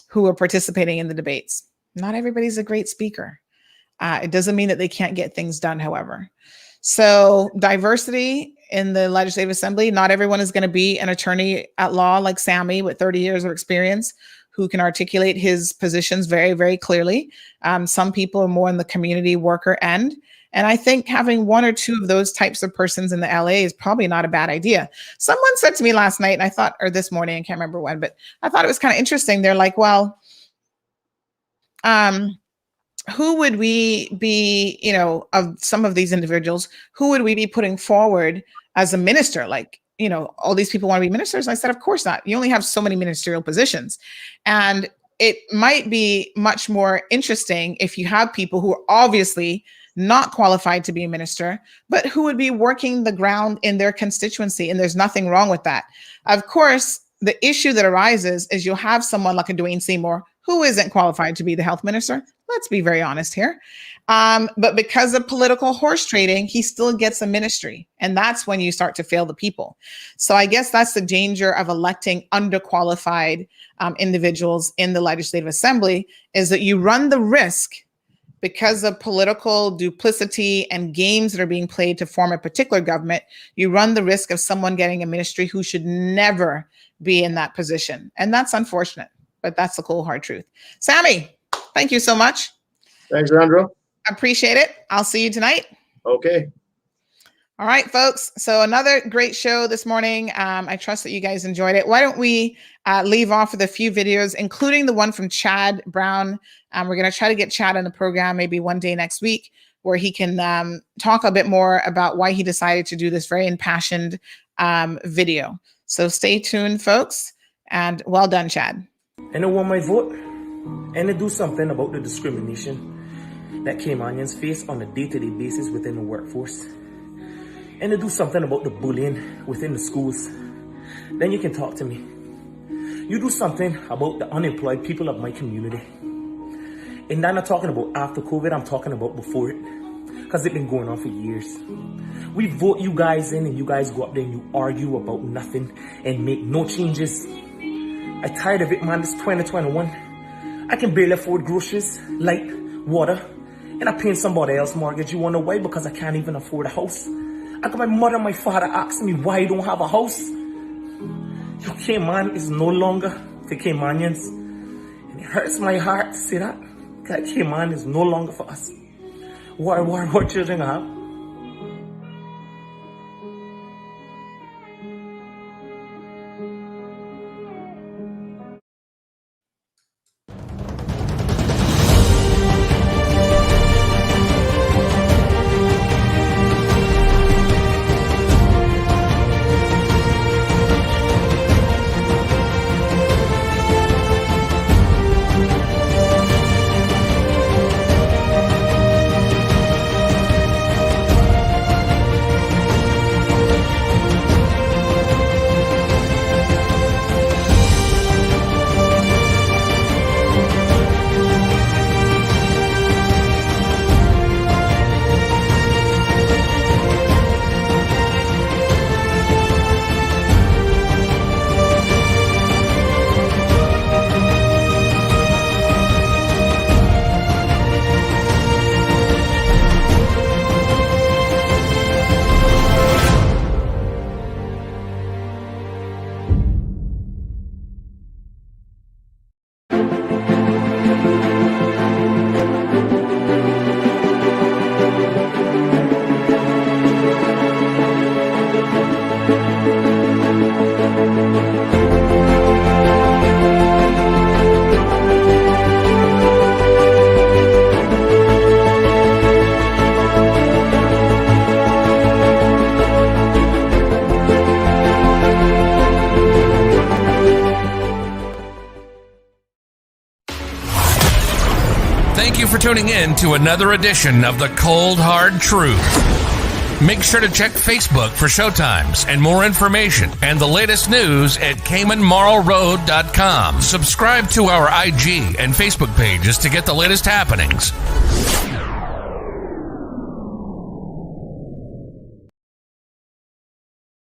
who are participating in the debates. Not everybody's a great speaker. It doesn't mean that they can't get things done, however. So diversity in the Legislative Assembly, not everyone is going to be an attorney at law like Sammy with 30 years of experience who can articulate his positions very, very clearly. Some people are more in the community worker end. And I think having one or two of those types of persons in the LA is probably not a bad idea. Someone said to me last night, and I thought, or this morning, I can't remember when, but I thought it was kind of interesting. They're like, well, who would we be, of some of these individuals, who would we be putting forward as a minister? Like, all these people want to be ministers. And I said, of course not. You only have so many ministerial positions. And it might be much more interesting if you have people who are obviously not qualified to be a minister, but who would be working the ground in their constituency. And there's nothing wrong with that. Of course, the issue that arises is you'll have someone like a Dwayne Seymour who isn't qualified to be the health minister. Let's be very honest here. But because of political horse trading, he still gets a ministry. And that's when you start to fail the people. So I guess that's the danger of electing underqualified individuals in the Legislative Assembly, is that you run the risk, because of political duplicity and games that are being played to form a particular government, you run the risk of someone getting a ministry who should never be in that position. And that's unfortunate, but that's the cold, hard truth. Sammy, thank you so much. Thanks, Andrew. Appreciate it. I'll see you tonight. Okay. All right, folks. So another great show this morning. I trust that you guys enjoyed it. Why don't we leave off with a few videos, including the one from Chad Brown. We're going to try to get Chad on the program maybe one day next week, where he can talk a bit more about why he decided to do this very impassioned video. So stay tuned, folks. And well done, Chad. And I want my vote and to do something about the discrimination that Caymanians face on a day-to-day basis within the workforce, and to do something about the bullying within the schools. Then you can talk to me. You do something about the unemployed people of my community. And I'm not talking about after COVID, I'm talking about before it, because it's been going on for years. We vote you guys in and you guys go up there and you argue about nothing and make no changes. I'm tired of it, man. It's 2021. I can barely afford groceries, light, water, and I'm paying somebody else's mortgage. You wanna know why? Because I can't even afford a house. I got my mother and my father asking me why I don't have a house. You Cayman is no longer for Caymanians. And it hurts my heart to say that. That Cayman is no longer for us. What children have? tuning in to another edition of The Cold Hard Truth. Make sure to check Facebook for showtimes and more information and the latest news at CaymanMarlRoad.com. Subscribe to our IG and Facebook pages to get the latest happenings.